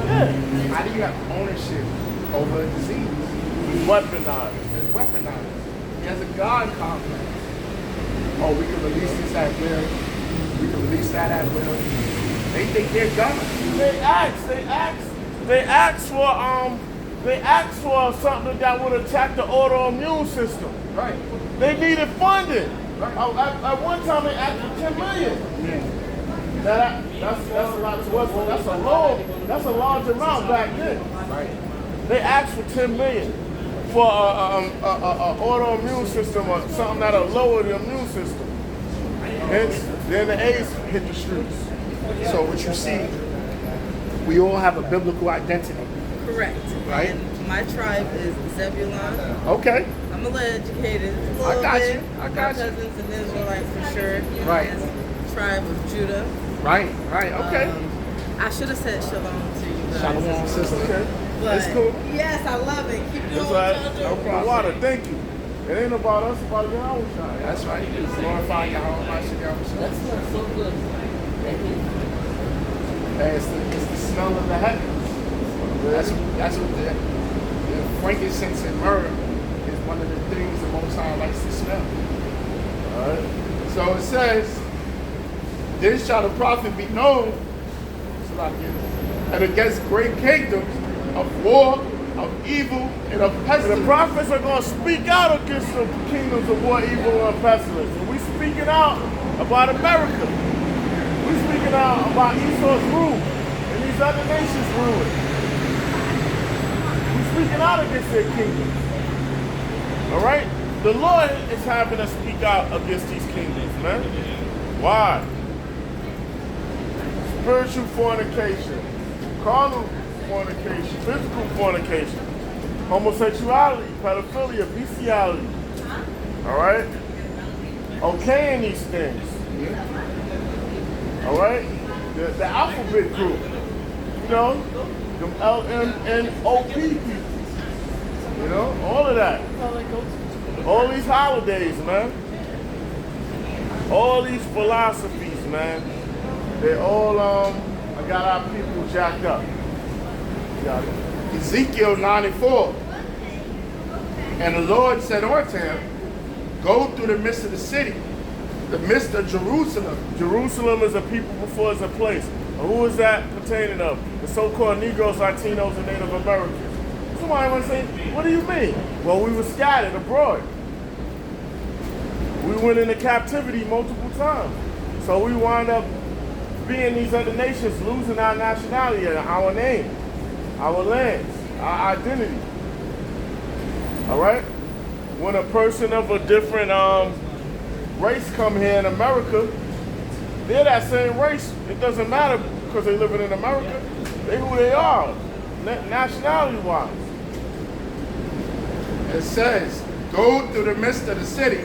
Yeah. How do you have ownership over a disease? It's weaponized. It's weaponized. He has a God complex. Oh, we can release this at will. We can release that at will. They think they're God. They asked for something that would attack the autoimmune system. Right. They needed funding. Right. At one time they asked for 10 million. Yeah. That's a lot. That's a large amount back then. Right. They asked for 10 million for a autoimmune system or something that'll lower the immune system. Hence, then the AIDS hit the streets. So what you see, we all have a biblical identity. Correct. Right. And my tribe is Zebulon. Okay. I'm a little educated. I got you. My cousin's an Israelite for sure. Right. His tribe of Judah. Right. Okay. I should have said shalom to you guys. Shalom, sister. Okay. But It's cool. yes, I love it. Keep doing It's what like, y'all no do. problem. Water, thank you. It ain't about us, it's about your own shine. That's right. Glorify Yahweh Hashem. That smells so good. Thank you. It's the smell of the heavens. That's what the frankincense and myrrh is one of the things the Most High likes to smell. All right. So it says, then shall the prophet be known, and against great kingdoms of war, of evil, and of And pestilence. the prophets are going to speak out against the kingdoms of war, evil, and pestilence. And we speaking out about America. We speaking out about Esau's rule and these other nations ruling. We speaking out against their kingdoms. All right? The Lord is having us speak out against these kingdoms, man. Why? Spiritual fornication, carnal fornication, physical fornication, homosexuality, pedophilia, bestiality. All right? Okaying these things. All right? The alphabet group. You know? Them LMNOP people. You know? All of that. All these holidays, man. All these philosophies, man. They all, I got our people jacked up. Got it. Ezekiel 94. And the Lord said unto him, go through the midst of the city, the midst of Jerusalem. Jerusalem is a people before it's a place. And who is that pertaining of? The so-called Negroes, Latinos, and Native Americans. Somebody might say, what do you mean? Well, we were scattered abroad. We went into captivity multiple times. So we wound up being these other nations, losing our nationality, our name, our lands, our identity. All right? When a person of a different race come here in America, they're that same race. It doesn't matter because they living in America. They who they are, nationality-wise. It says, go through the midst of the city,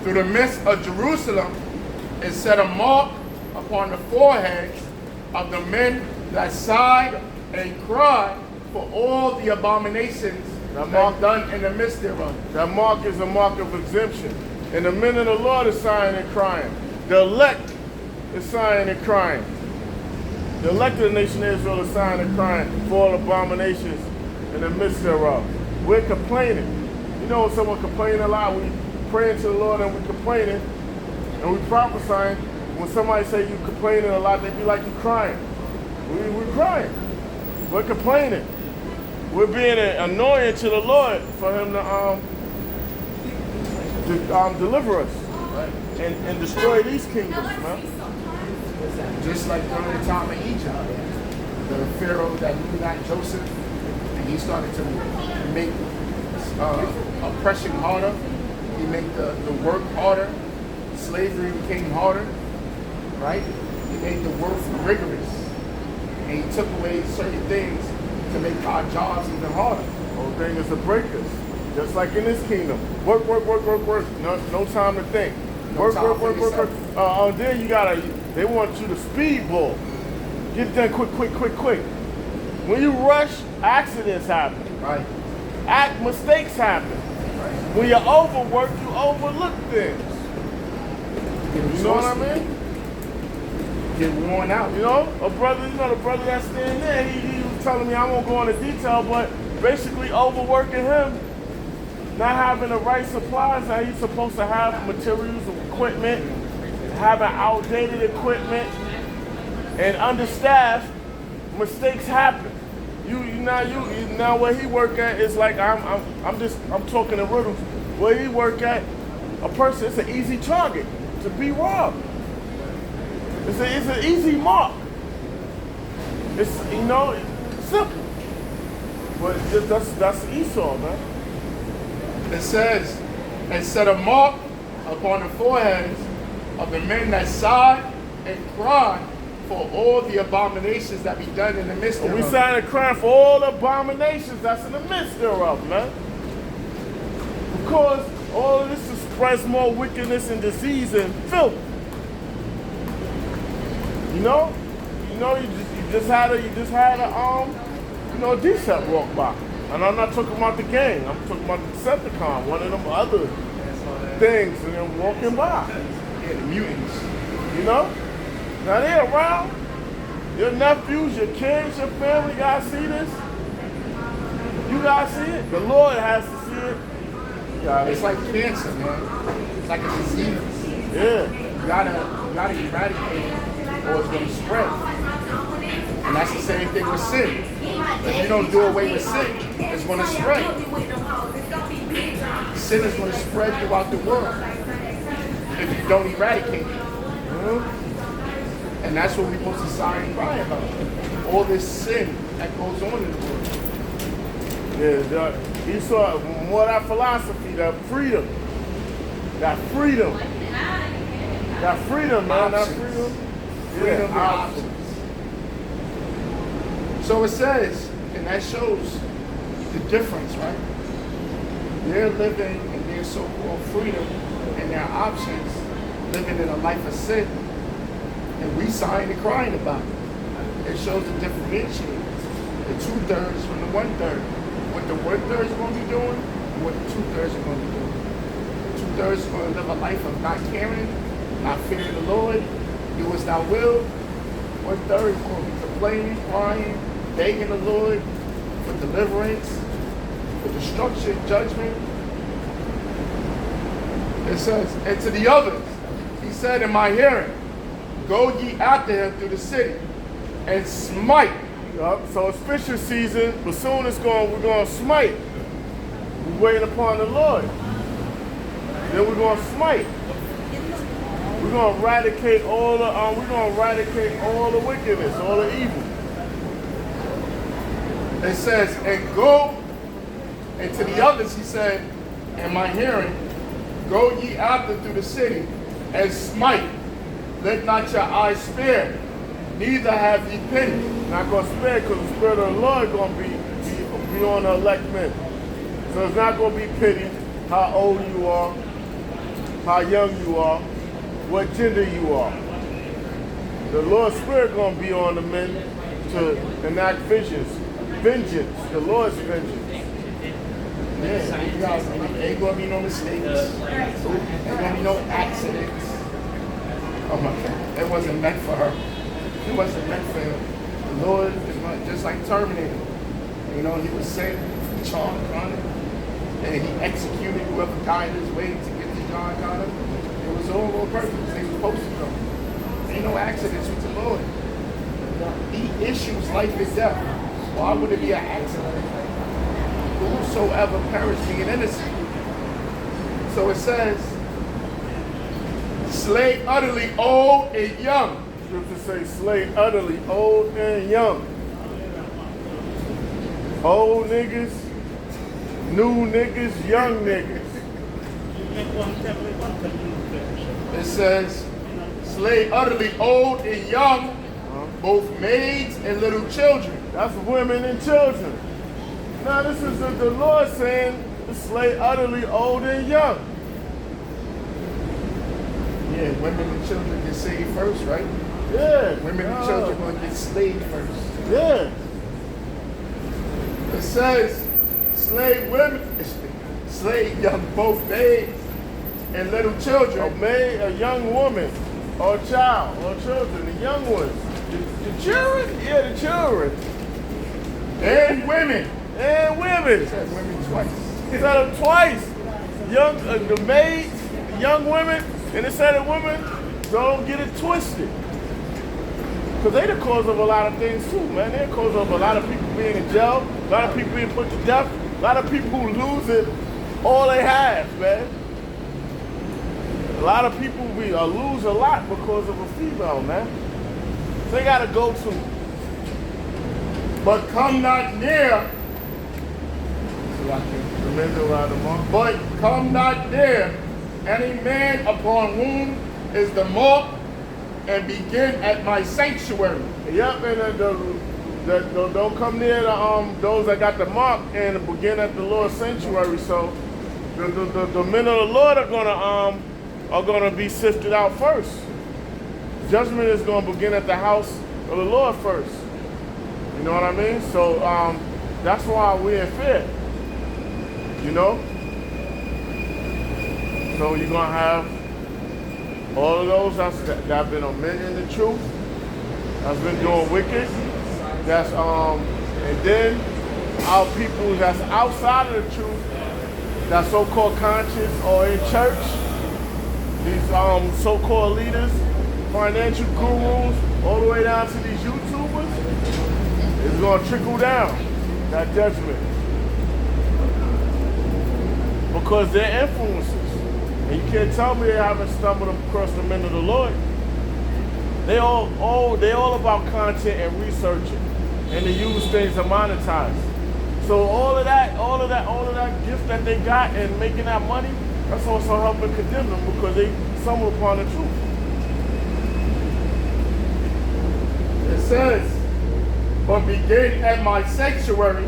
through the midst of Jerusalem, and set a mark upon the foreheads of the men that sighed and cried for all the abominations that mark done in the midst thereof. That mark is a mark of exemption. And the men of the Lord is sighing and crying. The elect is sighing and crying. The elect of the nation of Israel is sighing and crying for all abominations in the midst thereof. We're complaining. You know when someone complaining a lot, we praying to the Lord and we complaining and we prophesying. When somebody say you complaining a lot, they be like you crying. We're crying. We're complaining. We're being annoying to the Lord for him to deliver us, right? And destroy these kingdoms, man. Just like during the time of Egypt, the Pharaoh that knew not Joseph, and he started to make oppression harder. He made the work harder. Slavery became harder, right? He made the work rigorous. And he took away certain things to make our jobs even harder. Whole thing is to break us. Just like in this kingdom. Work. No time to think. Work. Then they want you to speedball. Get it done quick. When you rush, accidents happen. Right. Mistakes happen. Right. When you're overworked, you overlook things. You know what I mean? Get worn out. You know, the brother that's standing there, he was telling me, I won't go into detail, but basically overworking him, not having the right supplies that he's supposed to have, materials, equipment, having outdated equipment, and understaffed, mistakes happen. Now where he work at is like I'm talking in riddles. Where he work at, a person, it's an easy target to be robbed. It's an easy mark. It's simple. But that's Esau, man. It says, and set a mark upon the foreheads of the men that sighed and cried for all the abominations that be done in the midst And thereof. we sign and crying for all the abominations that's in the midst thereof, man. Because all of this spreads more wickedness and disease and filth. You just had a Decep walk by. And I'm not talking about the gang. I'm talking about the Decepticon, one of them other things, and them walking by. Yeah, the mutants. You know? Now they're around. Your nephews, your kids, your family gotta see this. You gotta see it. The Lord has to see it. It's like cancer, man. It's like a disease. Yeah. You gotta eradicate it, or it's gonna spread. And that's the same thing with sin. If you don't do away with sin, it's gonna spread. Sin is gonna spread throughout the world if you don't eradicate it. And that's what we're supposed to sign and cry about. All this sin that goes on in the world. Yeah, you saw more of that philosophy, that freedom. That freedom, man, that freedom. Freedom and options. So it says, and that shows the difference, right? They're living in their so-called freedom and their options, living in a life of sin. And we sighing and crying about it. It shows the differentiation. The 2/3 from the 1/3. What the 1/3 is going to be doing, and what the 2/3 are going to be doing. 2/3 is going to live a life of not caring, not fearing the Lord, do as thou will. 1/3 is going to be complaining, crying, begging the Lord for deliverance, for destruction, judgment. It says, and to the others, he said in my hearing, go ye after him through the city, and smite. Yup. So it's fishing season, but soon we're going to smite. We're waiting upon the Lord. Then we're going to smite. We're going to eradicate all the wickedness, all the evil. It says, and go, and to the others he said, in my hearing, go ye after through the city, and smite. Let not your eyes spare, neither have ye pity. Not going to spare, because the Spirit of the Lord is going to be on the elect men. So it's not going to be pity how old you are, how young you are, what gender you are. The Lord's Spirit is going to be on the men to enact vengeance. The Lord's vengeance. Yeah, ain't gonna be no mistakes. Ain't gonna be no accidents. Oh my God, it wasn't meant for her. It wasn't meant for him. The Lord is just like Terminator. You know, he was sent from John Connor, and he executed whoever died his way to get to John Connor. It was all on purpose. They were supposed to go. Ain't no accidents with the Lord. He issues life and death. Why would it be an accident? Whosoever perish being innocent. So it says, slay utterly old and young. Scripture say, slay utterly old and young. Old niggas, new niggas, young niggas. It says, slay utterly old and young, both maids and little children. That's women and children. Now this is the Lord saying to slay utterly old and young. Yeah, women and children get saved first, right? Yeah. Women and children going to get slayed first. Yeah. It says, slay women, slay young both maids and little children. A young woman, or a child, or children, the young ones. The children? Yeah, the children. And women. And women. It said women twice. It said them twice. Young, the maids, the young women, and it said the women, don't get it twisted. Because they the cause of a lot of things too, man. They're the cause of a lot of people being in jail, a lot of people being put to death, a lot of people losing all they have, man. A lot of people lose a lot because of a female, man. So they gotta go to. But come not near. But come not near any man upon whom is the mark, and begin at my sanctuary. Yep, and don't come near those that got the mark and begin at the Lord's sanctuary. So the men of the Lord are gonna be sifted out first. Judgment is gonna begin at the house of the Lord first. You know what I mean? So that's why we're in fear. You know? So you're gonna have all of those that have been omitting the truth, that's been doing wicked, that's and then our people that's outside of the truth, that's so-called conscious or in church, these so-called leaders, financial gurus, all the way down to these YouTubers, it's gonna trickle down, that judgment. Because they're influences. And you can't tell me they haven't stumbled across the men of the Lord. They all about content and researching, and to use things to monetize. So all of that gift that they got and making that money, that's also helping condemn them because they stumbled upon the truth. It says, but begin at my sanctuary,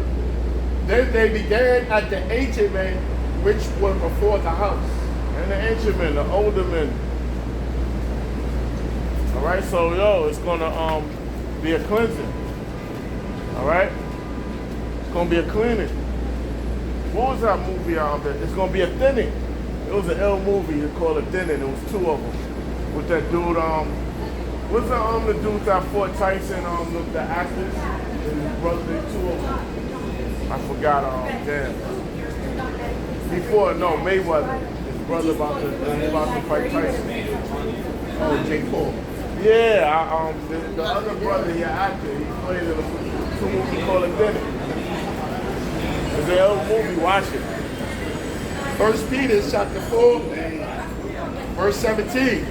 then they began at the ancient men which were before the house. And the ancient men, the older men. All right, so it's gonna be a cleansing. All right, it's gonna be a cleaning. What was that movie? It's gonna be a thinning. It was an ill movie. They called it Thinning. It was two of them with that dude. What's the dude that fought Tyson? The actors and his brother. The two of them. I forgot. Damn. Before Mayweather. Brother about to fight Tyson. Oh, J. Paul. Yeah, the other brother, he an actor, he played in a movie called Identity. It's an old movie, watch it. 1 Peter chapter 4, verse 17.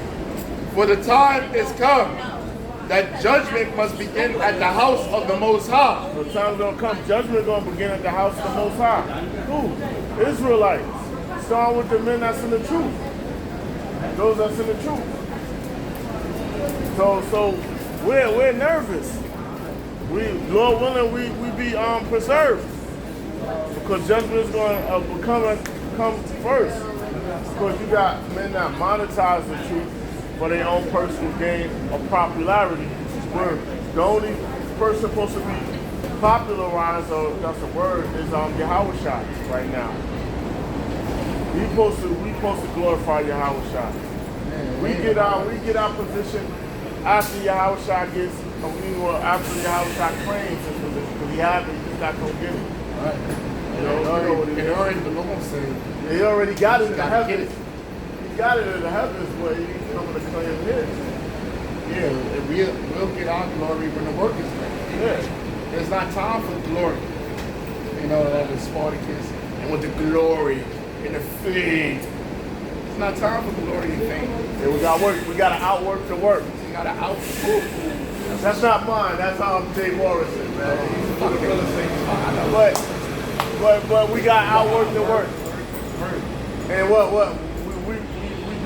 For the time is come that judgment must begin at the house of the Most High. The time's gonna come, judgment gonna begin at the house of the Most High. Who? Israelites. Starting with the men that's in the truth. Those that's in the truth. So we're nervous. Lord willing, we be preserved. Because judgment is gonna come first. Because you got men that monetize the truth for their own personal gain of popularity. Where the only person supposed to be popularized, or that's a word, is Yahushua right now. We supposed to glorify Yahushua. We get our position after Yahushua gets, after Yahushua claims his position, because he had it, he just not gonna get it. Right. You know what it is. already belongs to him. He already got it in the Gotta get heavens. it. He got it in the heavens, but he ain't coming to claim his. Yeah, and we'll get our glory when the work is done. Yeah. There's not time for glory. You know, that is Spartacus, and with the glory and the fame. It's not time for glory and fame. Yeah, we got work. We gotta outwork the work. You gotta out. That's not mine. That's Jay Morrison, man. He's a real estate. But we got outwork the work. And what we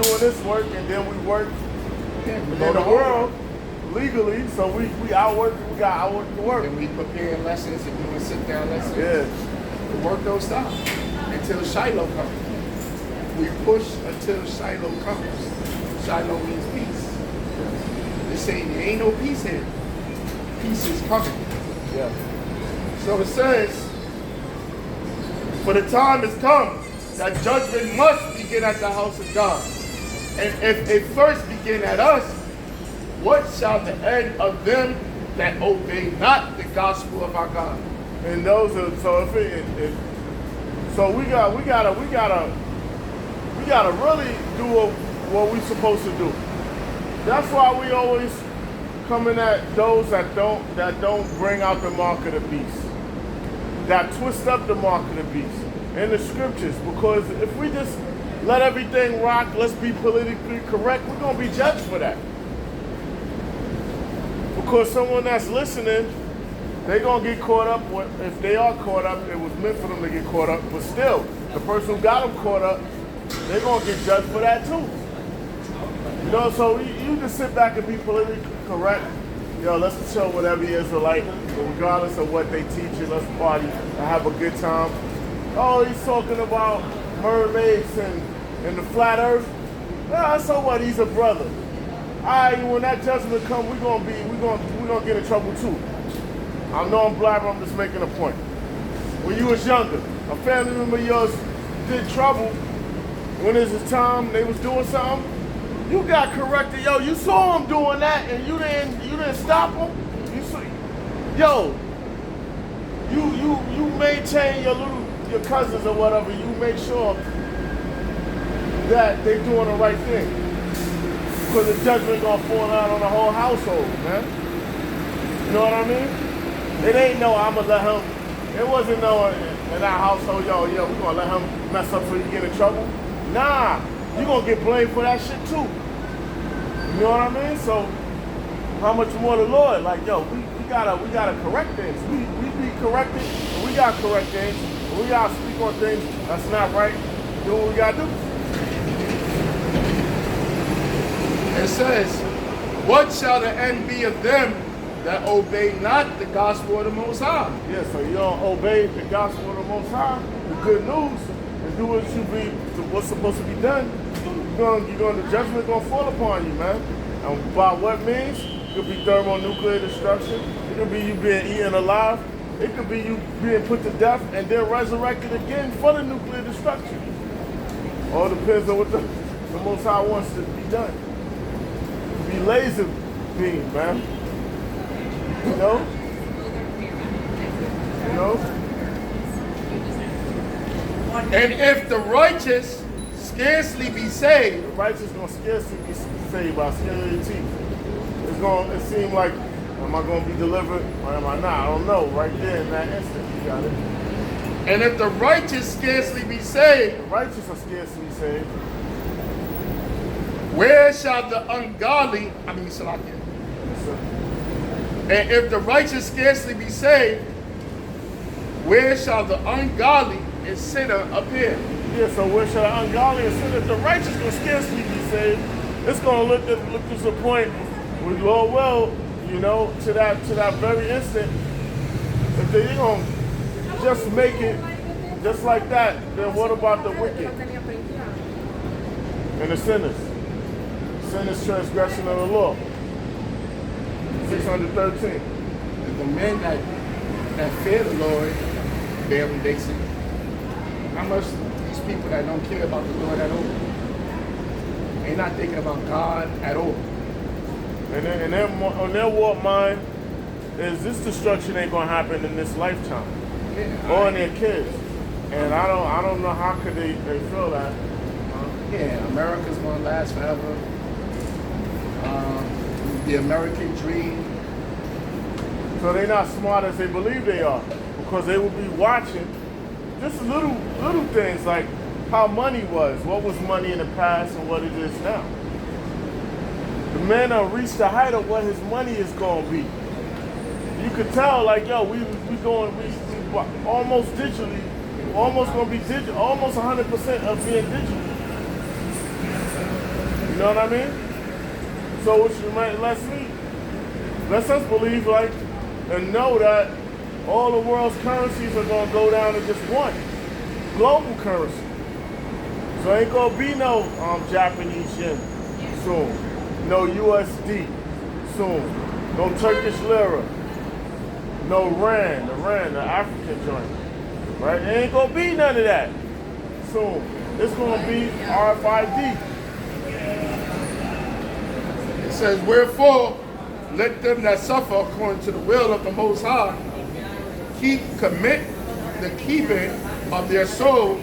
doing this work, and then we work in the world legally. So we outwork. We got outwork the work. And we preparing lessons and doing sit down lessons. Yeah. The work don't stop until Shiloh comes. We push until Shiloh comes. Shiloh means peace. They're saying there ain't no peace here. Peace is coming. Yeah. So it says, for the time has come that judgment must begin at the house of God. And if it first begin at us, what shall the end of them that obey not the gospel of our God? And those are so so we gotta really do what we supposed to do. That's why we always coming at those that don't bring out the mark of the beast, that twist up the mark of the beast in the scriptures. Because if we just let everything rock, let's be politically correct, we're gonna be judged for that. Because someone that's listening, they're gonna get caught up. If they are caught up, it was meant for them to get caught up. But still, the person who got them caught up, they're gonna get judged for that too. You know, so you just sit back and be politically correct. Yo, let's show what every Israelite, regardless of what they teach you, let's party and have a good time. Oh, he's talking about mermaids and the flat earth. Ah, so what? He's a brother. Alright, when that judgment comes, we're gonna get in trouble too. I know I'm blabbering, I'm just making a point. When you was younger, a family member of yours did trouble. When it was time they was doing something, you got corrected. Yo, you saw him doing that and you didn't stop him. You maintain your cousins or whatever. You make sure that they doing the right thing. Because the judgment gonna fall out on the whole household, man. You know what I mean? It ain't no I'ma let him. It wasn't no in our household, yo, we gonna let him mess up so he get in trouble. Nah, you gonna get blamed for that shit too. You know what I mean? So how much more the Lord? Like, yo, we gotta correct things. We be corrected, and we gotta correct things. And we gotta speak on things that's not right. Do what we gotta do. It says, what shall the end be of them that obey not the gospel of the Most High? Yeah, so you don't obey the gospel of the Most High, the good news, and do what's supposed to be done. The judgment gonna fall upon you, man. And by what means? It could be thermonuclear destruction. It could be you being eaten alive. It could be you being put to death and then resurrected again for the nuclear destruction. All depends on what the Most High wants to be done. Be laser beam, man. You know? And if the righteous scarcely be saved, The righteous gonna scarcely be saved by skin of your teeth. It seems like, am I going to be delivered or am I not? I don't know. Right there in that instant, you got it. And if the righteous scarcely be saved, The righteous are scarcely saved. where shall the ungodly, Salakia. Yes, sir. And if the righteous scarcely be saved, where shall the ungodly and sinner appear? Yeah, so where shall the ungodly and sinner? If the righteous will scarcely be saved, it's going to look to the point with Lord will, to that very instant. If they're going to just make it just like that, then what about the wicked and the sinners? Sinners transgression of the law. 613. And the men that fear the Lord, they see how much these people that don't care about the Lord at all. They're not thinking about God at all. And on their warped mind is this destruction ain't gonna happen in this lifetime. Yeah, Or in their kids. And I don't know how could they feel that. yeah, America's gonna last forever. The American dream. So they're not smart as they believe they are. Because they will be watching just little things like how money was. What was money in the past and what it is now. The man reached the height of what his money is gonna be. You could tell, like, yo, we almost digitally, almost gonna be digital, almost 100% of being digital. You know what I mean? So lets us believe, like, and know that all the world's currencies are gonna go down to just one global currency. So ain't gonna be no Japanese yen soon, no USD soon, no Turkish lira. No rand, the African joint, right? It ain't gonna be none of that soon. It's gonna be RFID. It says, wherefore, let them that suffer according to the will of the Most High commit the keeping of their soul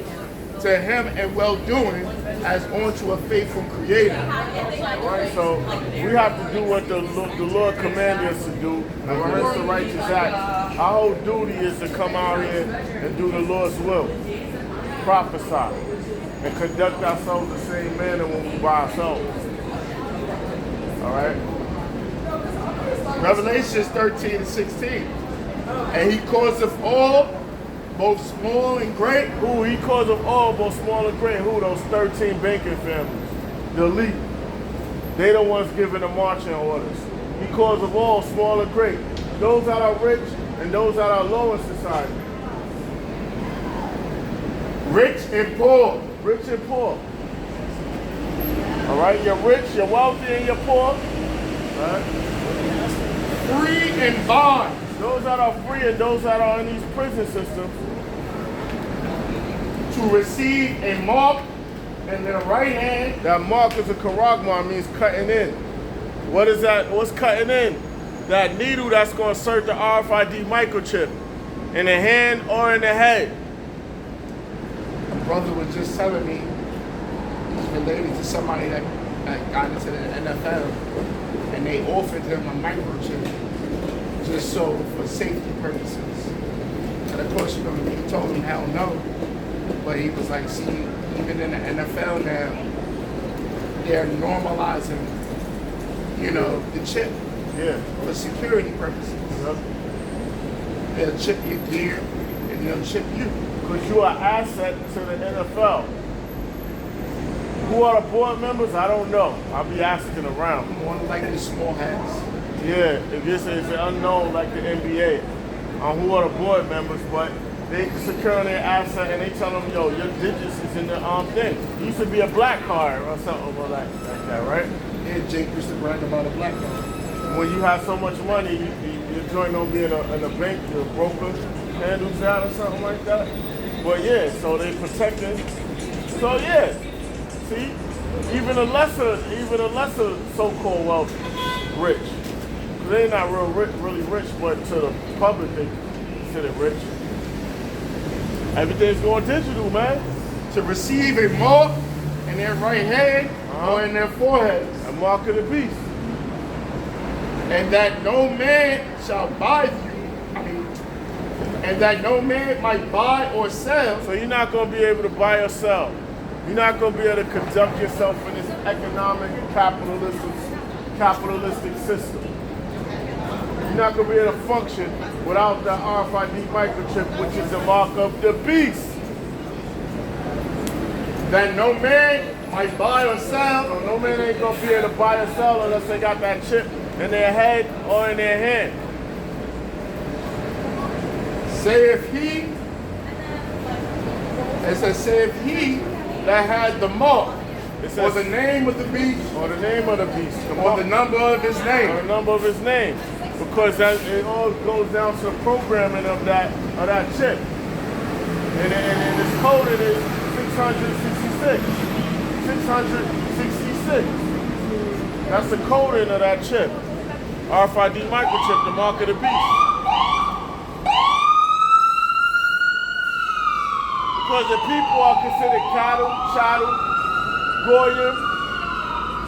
to Him and well-doing as unto a faithful Creator. Right, so we have to do what the Lord commanded us to do, and rehearse the righteous acts. Our whole duty is to come out here and do the Lord's will, prophesy, and conduct ourselves the same manner when we by ourselves. All right? Revelations 13 and 16. And He causeth all, both small and great. Who He calls of all, both small and great. Who? Those 13 banking families, the elite. They the ones giving the marching orders. He calls of all, small and great. Those that are rich and those that are low in society. Rich and poor. Rich and poor. All right, you're rich, you're wealthy, and you're poor. All right? Free and bond. Those that are free and those that are in these prison systems. To receive a mark in their right hand. That mark is a karagma, means cutting in. What is that? What's cutting in? That needle that's going to insert the RFID microchip in the hand or in the head. A brother was just telling me he's related to somebody that got into the NFL and they offered him a microchip just so for safety purposes. And of course, he told him hell no. But he was like, see, even in the NFL now, they're normalizing, the chip for security purposes. Yep. They'll chip your gear and they'll chip you. Because you are an asset to the NFL. Who are the board members? I don't know. I'll be asking around. More like the small hats. Yeah, it's unknown like the NBA on who are the board members, but they secure their asset and they tell them, yo, your digits is in the thing. It used to be a black card or something like that, right? Yeah, Jake used to brag about a black card. When you have so much money, your joint don't be in a bank, your broker handles that or something like that. But yeah, so they protecting. So yeah, see, even a lesser so-called wealthy, rich. They're not really rich, but to the public they consider rich. Everything's going digital, man. To receive a mark in their right hand or in their forehead. A mark of the beast. And that no man shall buy you. And that no man might buy or sell. So you're not going to be able to buy or sell. You're not going to be able to conduct yourself in this economic capitalistic system. You're not going to be able to function without the RFID microchip, which is the mark of the beast. That no man might buy or sell. So no man ain't going to be able to buy or sell unless they got that chip in their head or in their hand. Saith he, it says, saith he that had the mark, It says, or the name of the beast, or the name of the beast, or the number of his or name. the number of his name, because that, it all goes down to the programming of that chip, and it's coded as 666. 666. That's the coding of that chip. RFID microchip, the mark of the beast. Because the people are considered cattle, chattel, goyim,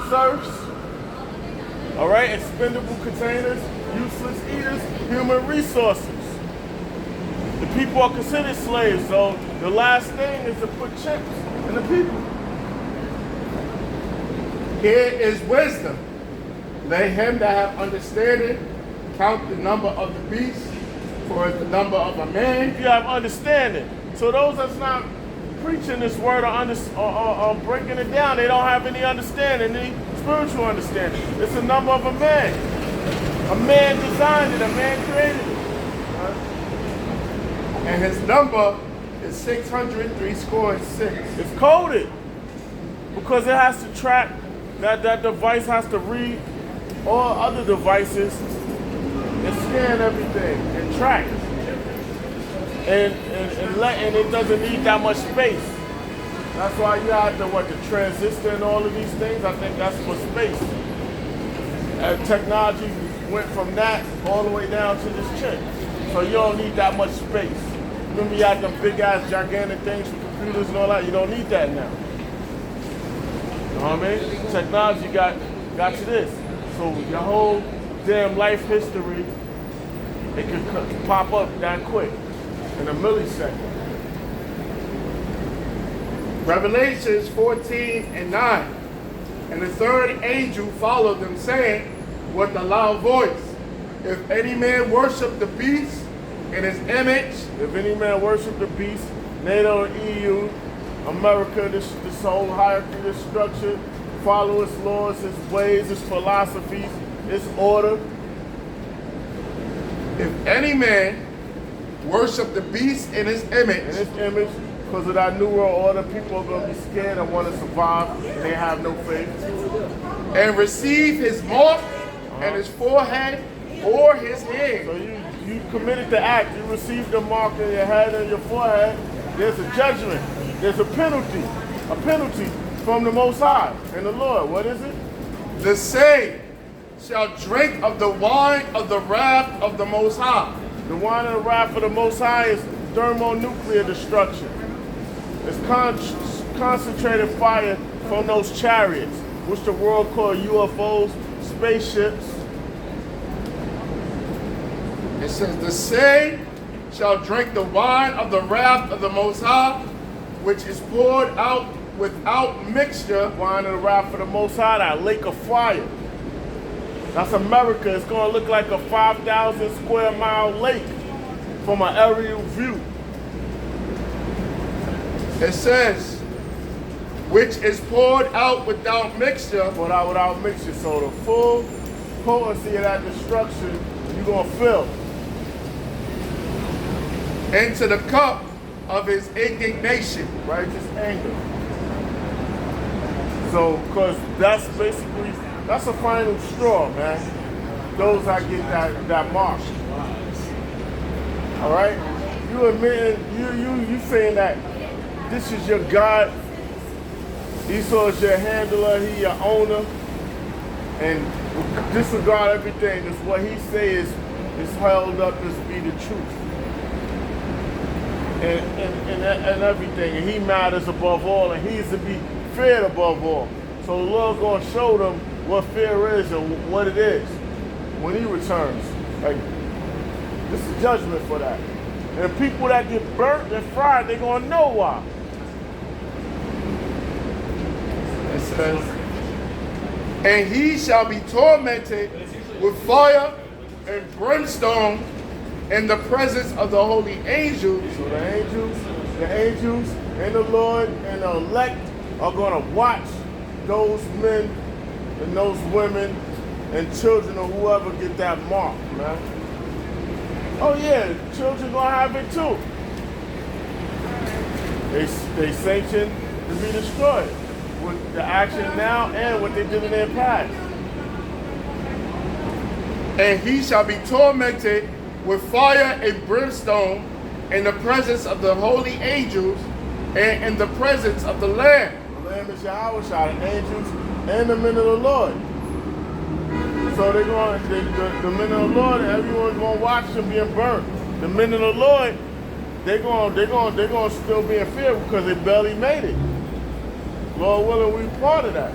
serfs, all right, expendable containers, useless eaters, human resources. The people are considered slaves, so the last thing is to put chips in the people. Here is wisdom. Let him that have understanding count the number of the beast, for it's the number of a man. If you have understanding. So those that's not preaching this word or breaking it down, they don't have any understanding, any spiritual understanding. It's the number of a man. A man designed it, a man created it. And his number is 666. It's coded because it has to track, that device has to read all other devices and scan everything and track. And it doesn't need that much space. That's why you have the transistor and all of these things. I think that's for space. And technology went from that all the way down to this chip. So you don't need that much space. Remember you had them big ass gigantic things for computers and all that? You don't need that now. You know what I mean? Technology got you this. So your whole damn life history, it could pop up that quick. In a millisecond. Revelations 14:9. And the third angel followed them, saying with a loud voice, if any man worship the beast in his image, if any man worship the beast, NATO, EU, America, this whole hierarchy, this structure, follow its laws, its ways, its philosophies, its order. If any man worship the beast in his image. In his image, because of that new world order, people are going to be scared and want to survive, and they have no faith. And receive his mark and his forehead or his hand. So you committed the act, you received the mark in your head and your forehead, there's a judgment, there's a penalty from the Most High and the Lord. What is it? The same shall drink of the wine of the wrath of the Most High. The wine of the wrath of the Most High is thermonuclear destruction. It's concentrated fire from those chariots, which the world called UFOs, spaceships. It says, the same shall drink the wine of the wrath of the Most High, which is poured out without mixture. Wine of the wrath of the Most High, that lake of fire. That's America. It's going to look like a 5,000 square mile lake from an aerial view. It says, which is poured out without mixture. Poured out without mixture. So the full potency of that destruction, you're going to feel. Into the cup of his indignation. Righteous anger. So, because that's basically, that's a final straw, man. Those that get that mark. All right? You admitting, you saying that this is your God. Esau is your handler, he your owner. And disregard everything. It's what he says is held up as be the truth. And everything. And he matters above all, and he is to be feared above all. So the Lord gonna show them what fear is and what it is when he returns. Like, this is judgment for that. And people that get burnt and fried, they're gonna know why. It says, and he shall be tormented with fire and brimstone in the presence of the holy angels. So the angels and the Lord and the elect are gonna watch those men and those women and children or whoever get that mark, man. Oh yeah, children gonna have it too. They sanction to be destroyed with the action now and what they did in their past. And he shall be tormented with fire and brimstone in the presence of the holy angels and in the presence of the Lamb. The Lamb is Yahweh, the angels and the men of the Lord. So they're going, the men of the Lord, everyone's gonna watch them being burnt. The men of the Lord, they're gonna still be in fear because they barely made it. Lord willing, we part of that.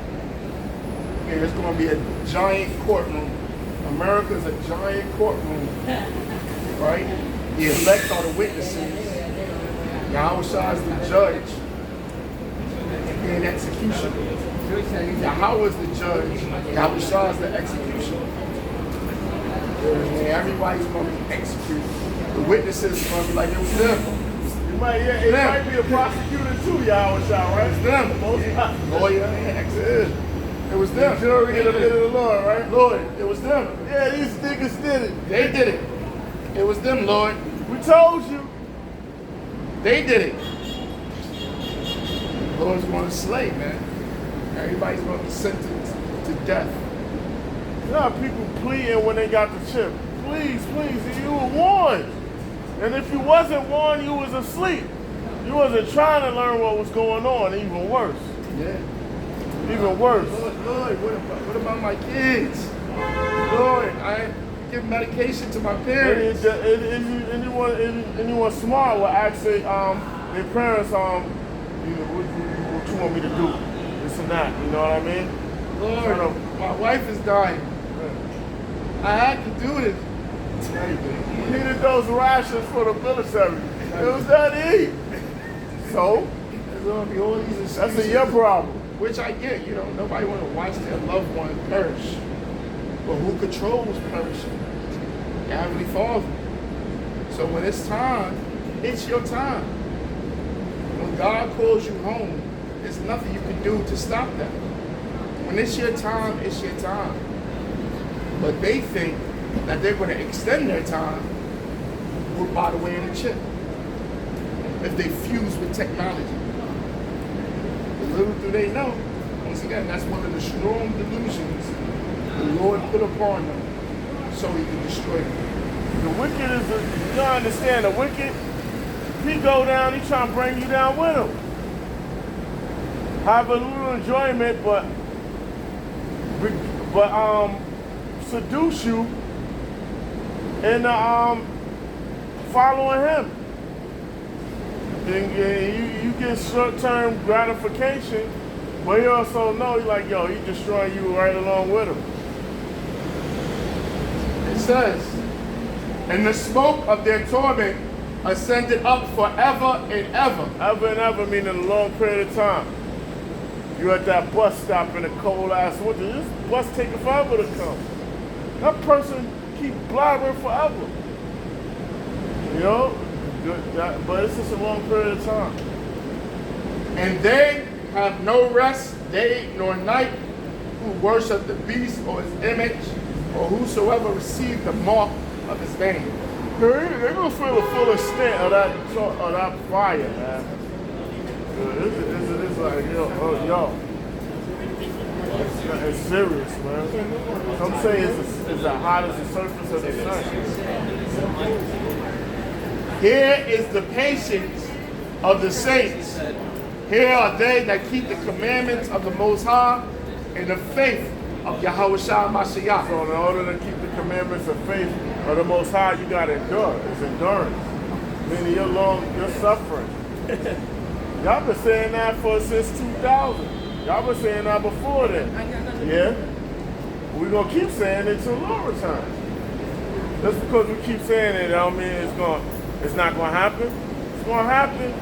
And it's going to be a giant courtroom. America's a giant courtroom, right? The elect are the witnesses. Yahweh is the judge and executioner. Yahweh is the judge. Yahweh is the executioner. And everybody's going to be executed. The witnesses are going to be like, it was them. It might be a prosecutor too, Yahweh, right? It's them. Lawyer, it was them. The jury and the men of the Lord, right? Lord, it was them. Yeah, these niggas did it. They did it. It was them, Lord. We told you. They did it. The Lord's going to slay, man. Everybody's going to be sentenced to death. You know how people pleading when they got the chip. Please, you were warned. And if you wasn't warned, you was asleep. You wasn't trying to learn what was going on, even worse. Yeah. Even worse. Lord, what about my kids? Lord, I give medication to my parents. Anyone smart will ask their parents, what you want me to do? This and that, you know what I mean? Lord, my wife is dying. I had to do this. You needed those rations for the military. It was that easy. So, there's going to be all these excuses. That's your problem. Which I get, nobody want to watch their loved one perish. But who controls perishing? Your Heavenly Father. So when it's time, it's your time. When God calls you home, there's nothing you can do to stop that. When it's your time, it's your time. But they think that they're going to extend their time by the way of the chip. If they fuse with technology. But little do they know, once again, that's one of the strong delusions the Lord put upon them so he can destroy them. The wicked is, you don't understand, the wicked, he go down, he trying to bring you down with him. Have a little enjoyment, but seduce you into following him. Then you get short-term gratification, but he also know, he's like, yo, he's destroying you right along with him. It says, and the smoke of their torment ascended up forever and ever. Ever and ever meaning a long period of time. You at that bus stop in a cold ass winter, this bus taking forever to come. That person keep blabbering forever. You know? But it's just a long period of time. And they have no rest day nor night who worship the beast or his image or whosoever received the mark of his name. They're going to feel the full extent of that fire, man. It's like, yo. It's serious, man. Some say it's as hot as the surface of the sun. Here is the patience of the saints. Here are they that keep the commandments of the Most High and the faith of Yahweh Shah Mashiach. So in order to keep the commandments of faith of the Most High, you got to endure. It's endurance. Meaning you're suffering. Y'all been saying that since 2000. Y'all been saying that before then. Yeah? We're gonna keep saying it till the Lord returns. Just because we keep saying it, I don't mean it's not gonna happen. It's gonna happen.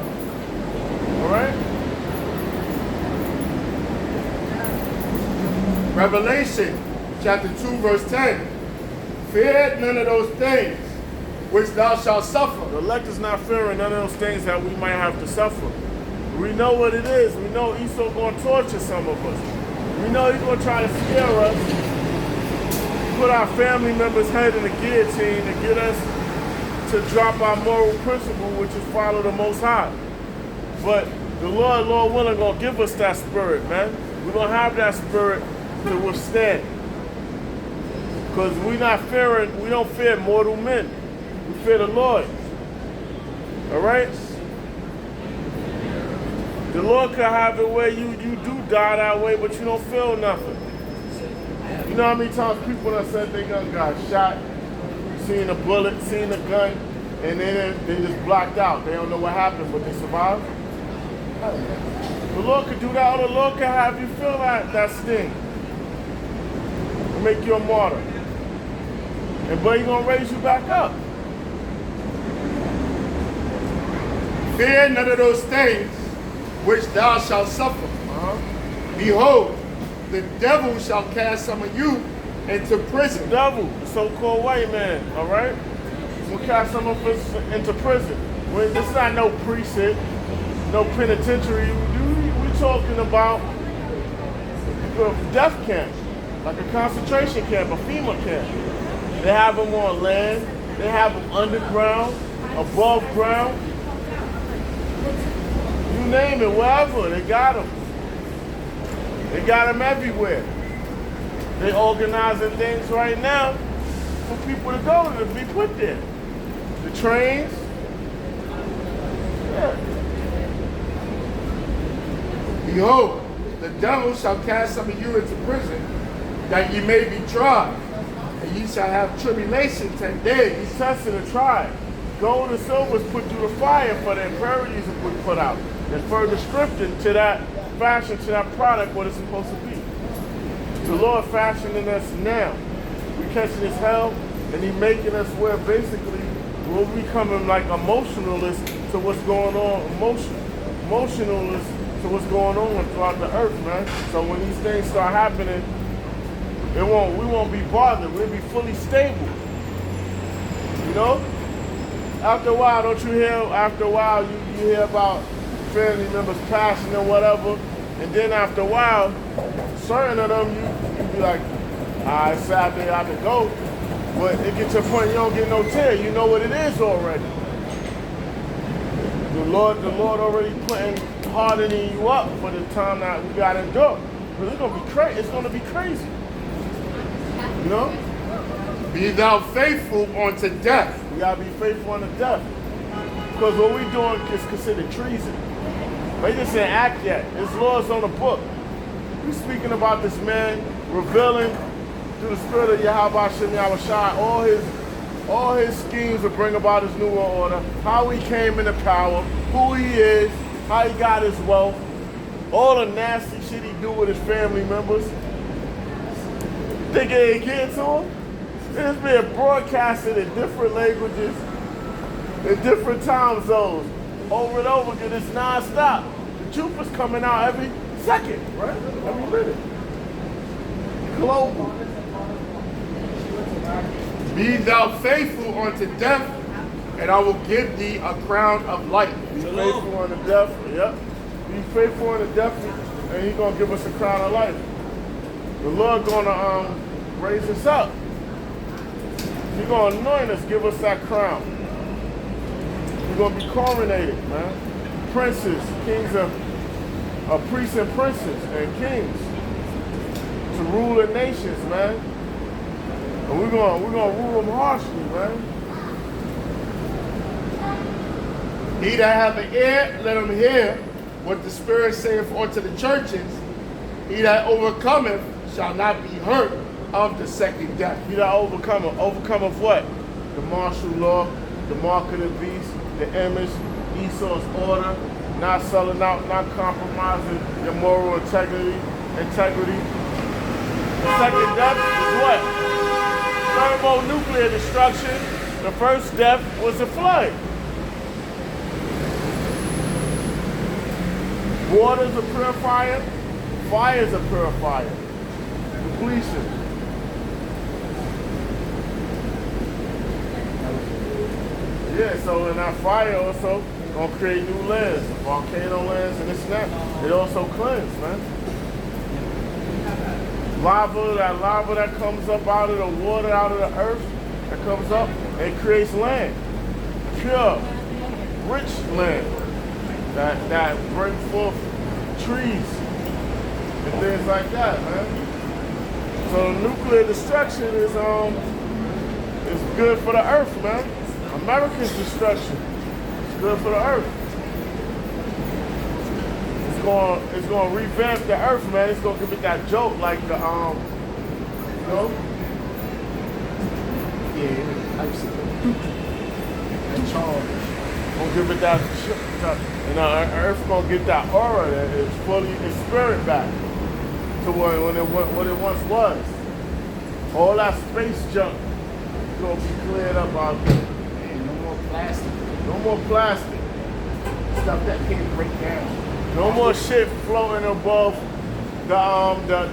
All right? Revelation chapter 2, verse 10. Fear none of those things which thou shalt suffer. The elect is not fearing none of those things that we might have to suffer. We know what it is. We know Esau gonna torture some of us. We know he's gonna try to scare us, put our family members' head in the guillotine to get us to drop our moral principle, which is follow the Most High. But the Lord willing, gonna give us that spirit, man. We're gonna have that spirit to withstand. Because we don't fear mortal men. We fear the Lord. All right? The Lord could have it where you do die that way, but you don't feel nothing. You know how many times people that said they got shot, seen a bullet, seen a gun, and then they just blacked out. They don't know what happened, but they survived? The Lord could do that, or the Lord could have you feel that sting. And make you a martyr. But he's gonna raise you back up. Fear none of those things which thou shalt suffer. Behold, the devil shall cast some of you into prison. The devil, the so-called white man, all right? Will cast some of us into prison. This is not no precinct, no penitentiary. We're talking about a death camp, like a concentration camp, a FEMA camp. They have them on land, they have them underground, above ground. You name it, wherever, they got them. They got them everywhere. They organizing things right now for people to go to be put there. The trains. Yeah. Behold, the devil shall cast some of you into prison, that ye may be tried, and ye shall have tribulation 10 days. He's testing the tribe. Gold and silver is put through the fire for the impurities that we put out. And further strengthened to that fashion, to that product, what it's supposed to be. The Lord fashioning us now. We catching his hell, and he making us where basically we're becoming like emotionalists to what's going on, emotionalists to what's going on throughout the earth, man. So when these things start happening, we won't be bothered. We'll be fully stable. You know? After a while, don't you hear? After a while, you hear about family members passing or whatever, and then after a while, certain of them, you be like, it's Saturday, I can go. But it gets to a point you don't get no tear. You know what it is already. The Lord already hardening you up for the time that we got to endure. But it's gonna be crazy. It's gonna be crazy. You know? Be thou faithful unto death. We gotta be faithful unto death. Because what we doing is considered treason. They just didn't act yet. His law's on the book. We're speaking about this man revealing through the spirit of Yahweh Shem Yahushua all his schemes to bring about his new world order, how he came into power, who he is, how he got his wealth, all the nasty shit he do with his family members. Think it ain't getting to him? It's being broadcasted in different languages, in different time zones, over and over again. It's non-stop. The truth is coming out every second, right? Every minute. Global. Be thou faithful unto death, and I will give thee a crown of life. Be faithful unto death, yep. Be faithful unto death, and he's gonna give us a crown of life. The Lord gonna raise us up. He's gonna anoint us, give us that crown. We're gonna be coronated, man. Princes, kings of priests and princes and kings to rule the nations, man. And we're gonna rule them harshly, man. He that hath an ear, let him hear what the Spirit saith unto the churches. He that overcometh shall not be hurt of the second death. He that overcometh. Overcome of what? The martial law, the mark of the beast, the image, Esau's order, not selling out, not compromising your moral integrity. The second death is what? Thermonuclear destruction. The first death was a flood. Water's a purifier. Fire's a purifier. Depletion. Yeah, so in that fire also gonna create new lands, volcano lands and this and that. It also cleanses, man. Lava, that lava that comes up out of the water, out of the earth, that comes up, it creates land. Pure, rich land that bring forth trees and things like that, man. So nuclear destruction is good for the earth, man. America's destruction is good for the earth. It's gonna revamp the earth, man. It's gonna give it that jolt like the you know? Yeah, I used to do and charge. Gonna give it that, and the earth gonna get that aura that is fully its spirit back to what it once was. All that space junk is gonna be cleared up out there. Man, no more plastic. No more plastic. Stuff that can't break down. No more shit floating above the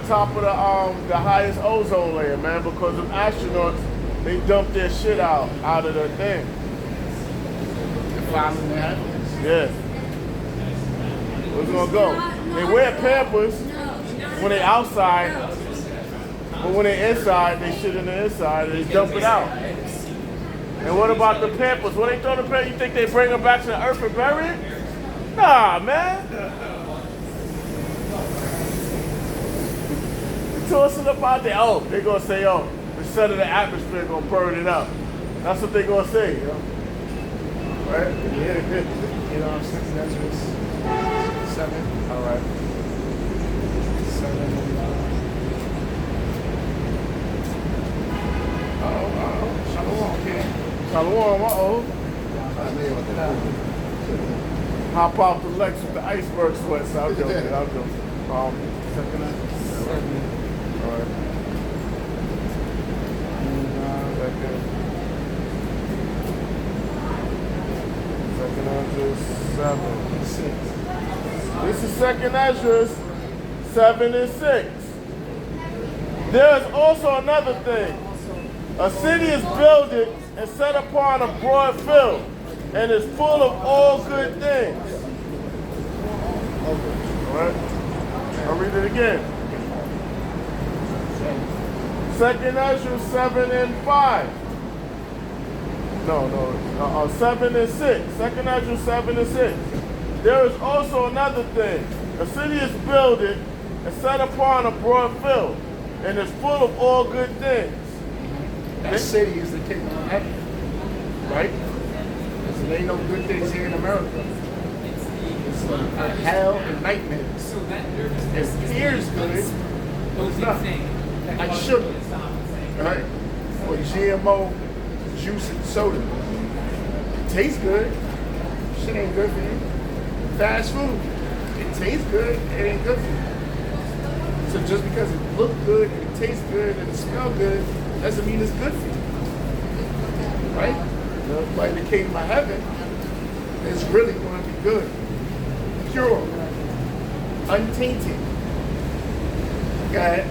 top of the highest ozone layer, man, because of astronauts, they dump their shit out of the thing. Defiling the heavens. Yeah. Where's it gonna go? They wear Pampers when they outside, but when they inside, they shit in the inside and they dump it out. And what about the Pampers? When they throw the Pampers, you think they bring them back to the earth and bury it? Nah, man. You tossing up out there. Oh, they gonna say, oh, the sun of the atmosphere gonna burn it up. That's what they gonna say, yo. Right? Yeah. You know, I'm saying that's just 7. All right. 7. Shalom, kid. Shalom, uh-oh. Hop out the Lex with the iceberg sweats. I'll joke. Second night. 7. All right. Second Ezra 7. 6. This is Second Ezra 7 and 6. There is also another thing. A city is builded and set upon a broad field, and is full of all good things. All right? I'll read it again. Second Ezra 7 and 5. No, 7 and 6. Second Ezra 7 and 6. There is also another thing. A city is builded and set upon a broad field, and is full of all good things. That city is the kingdom of heaven, right? Because there ain't no good things here in America. It's a hell and nightmares. It appears good, but it's not. Like sugar, right? Or GMO juice and soda. It tastes good. Shit ain't good for you. Fast food. It tastes good. It ain't good for you. So just because it looks good, and it tastes good, and it smells good, doesn't mean it's good for you. Right? But in the kingdom of heaven, it's really going to be good. Pure. Untainted. Okay?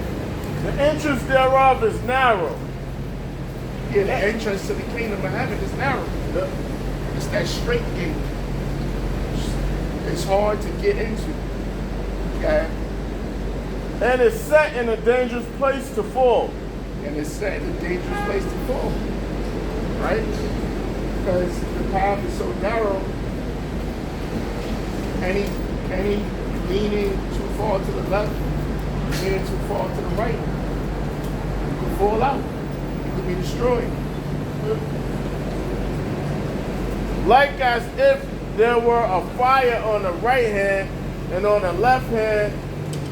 The entrance thereof is narrow. Yeah, the entrance to the kingdom of heaven is narrow. It's that straight gate. It's hard to get into. Okay? And it's set in a dangerous place to fall. And it's set in a dangerous place to fall. Right? Because the path is so narrow, any leaning too far to the left, leaning too far to the right, you could fall out. You could be destroyed. Like as if there were a fire on the right hand, and on the left hand,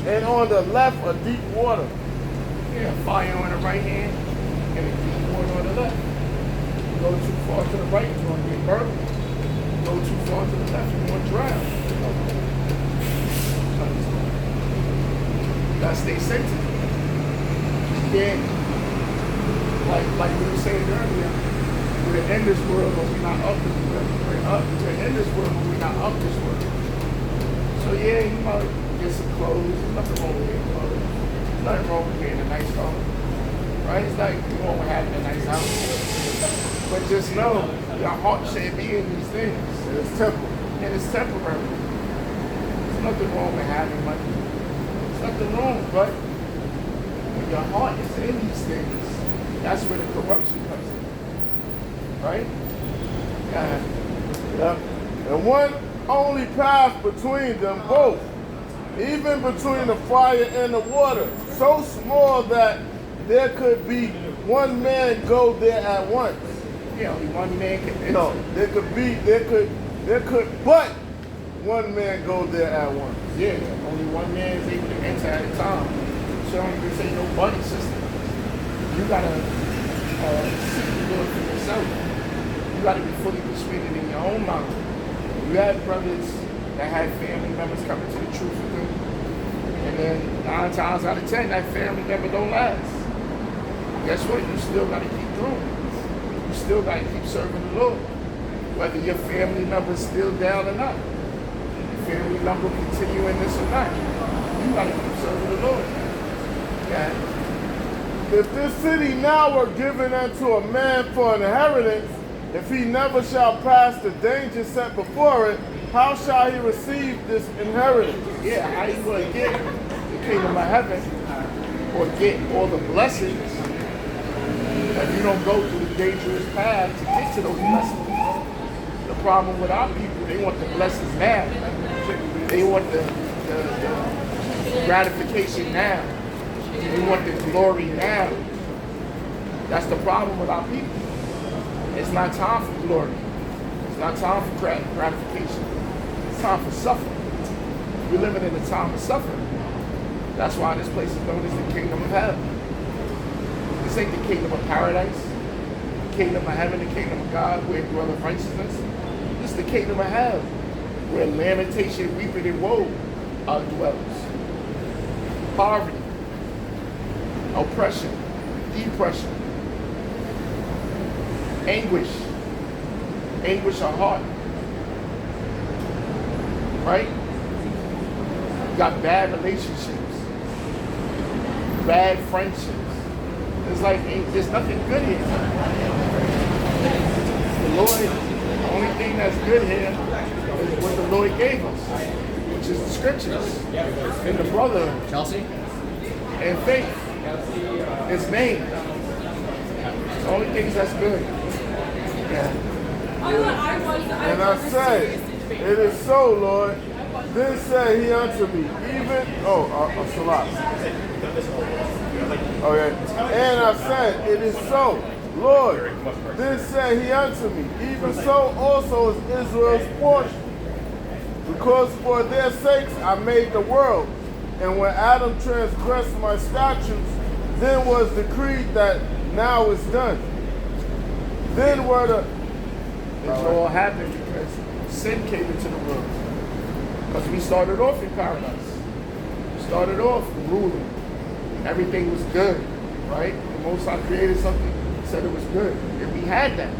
and on the left a deep water. Yeah, fire on the right hand and a deep water on the left. You go too far to the right, you're going to get burned. You go too far to the left, you're going to drown. You got to stay sensitive. can't, like we were saying earlier, we're in this world, but we're not of this world. We're in this world, but we're not of this world. So yeah, you might get some clothes. There's nothing wrong with getting clothes. There's nothing wrong with getting a nice car. Right? It's like you won't having a nice house. But just know, your heart should be in these things. And it's temporal. And it's temporary. There's nothing wrong with having money. There's nothing wrong, but when your heart is in these things, that's where the corruption comes in. Right? Yeah. And one only path between them both, even between the fire and the water, so small that there could be one man go there at once. Yeah, only one man can enter. No, there could but one man go there at once. Yeah, only one man is able to enter at a time. So don't even say no buddy system. You gotta seek the Lord for yourself. You gotta be fully persuaded in your own mind. You have brothers that have family members coming to the truth with them, and then 9 times out of 10, that family member don't last. Guess what? You still gotta keep going. You still gotta keep serving the Lord, whether your family member's still down or not. Family member continuing this or not. You gotta keep serving the Lord. Yeah. If this city now were given unto a man for an inheritance, if he never shall pass the danger set before it, how shall he receive this inheritance? Yeah, how you gonna get the kingdom of heaven or get all the blessings if you don't go through the dangerous path to get to those blessings? The problem with our people, they want the blessings now. They want the gratification now. They want the glory now. That's the problem with our people. It's not time for glory. It's not time for gratification. It's time for suffering. We're living in a time of suffering. That's why this place is known as the kingdom of heaven. This ain't the kingdom of paradise, the kingdom of heaven, the kingdom of God, where dwelleth righteousness. This is the kingdom of hell, where lamentation, weeping, and woe dwells. Poverty, oppression, depression, anguish of heart. Right? You got bad relationships, bad friendships. It's like there's nothing good here. The Lord, the only thing that's good here is what the Lord gave us, which is the scriptures and the brother Chelsea? and faith. His name. The only things that's good. Yeah. And I say, it is so, Lord. Then said he unto me, even, Salah. Oh yeah. And I said, it is so, Lord. Then said he unto me, even so also is Israel's portion. Because for their sakes I made the world. And when Adam transgressed my statutes, then was decreed that now is done. Then were the... It's all happened because sin came into the world. Because we started off in paradise. We started off ruling. Everything was good, right? The Most High created something, said it was good. And we had that.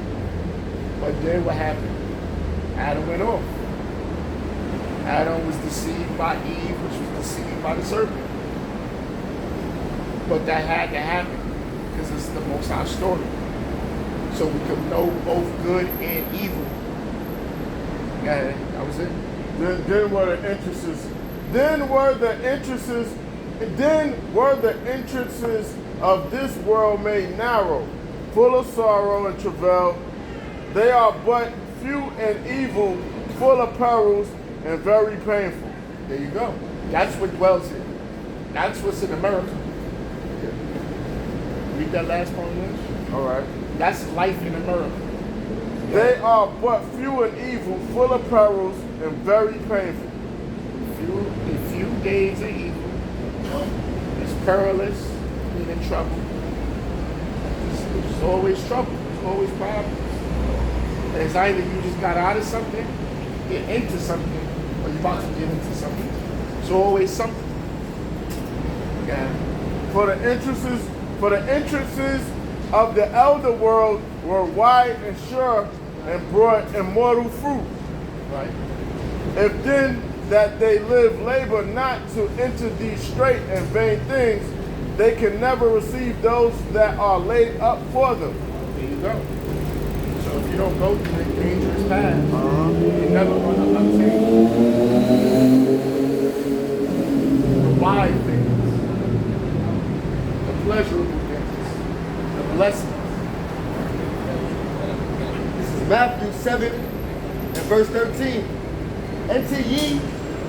But then what happened? Adam went off. Adam was deceived by Eve, which was deceived by the serpent. But that had to happen because it's the Most High story. So we could know both good and evil. Yeah, that was it. Then were the entrances. Then were the entrances of this world made narrow, full of sorrow and travail. They are but few and evil, full of perils and very painful. There you go. That's what dwells here. That's what's in America. Read that last part, Lynch. All right. That's life in America. They are but few and evil, full of perils and very painful. Few days of evil. It's perilous, meaning trouble. There's always trouble. There's always problems. It's either you just got out of something, get into something, or you're about to get into something. It's always something. Yeah. For the entrances For the entrances of the elder world were wide and sure and brought immortal fruit. Right. If then that they labor not to enter these straight and vain things, they can never receive those that are laid up for them. There you go. So if you don't go through the dangerous path, you're never going to obtain the wide things, the pleasurable things, the blessings. This is Matthew 7 and verse 13. Enter ye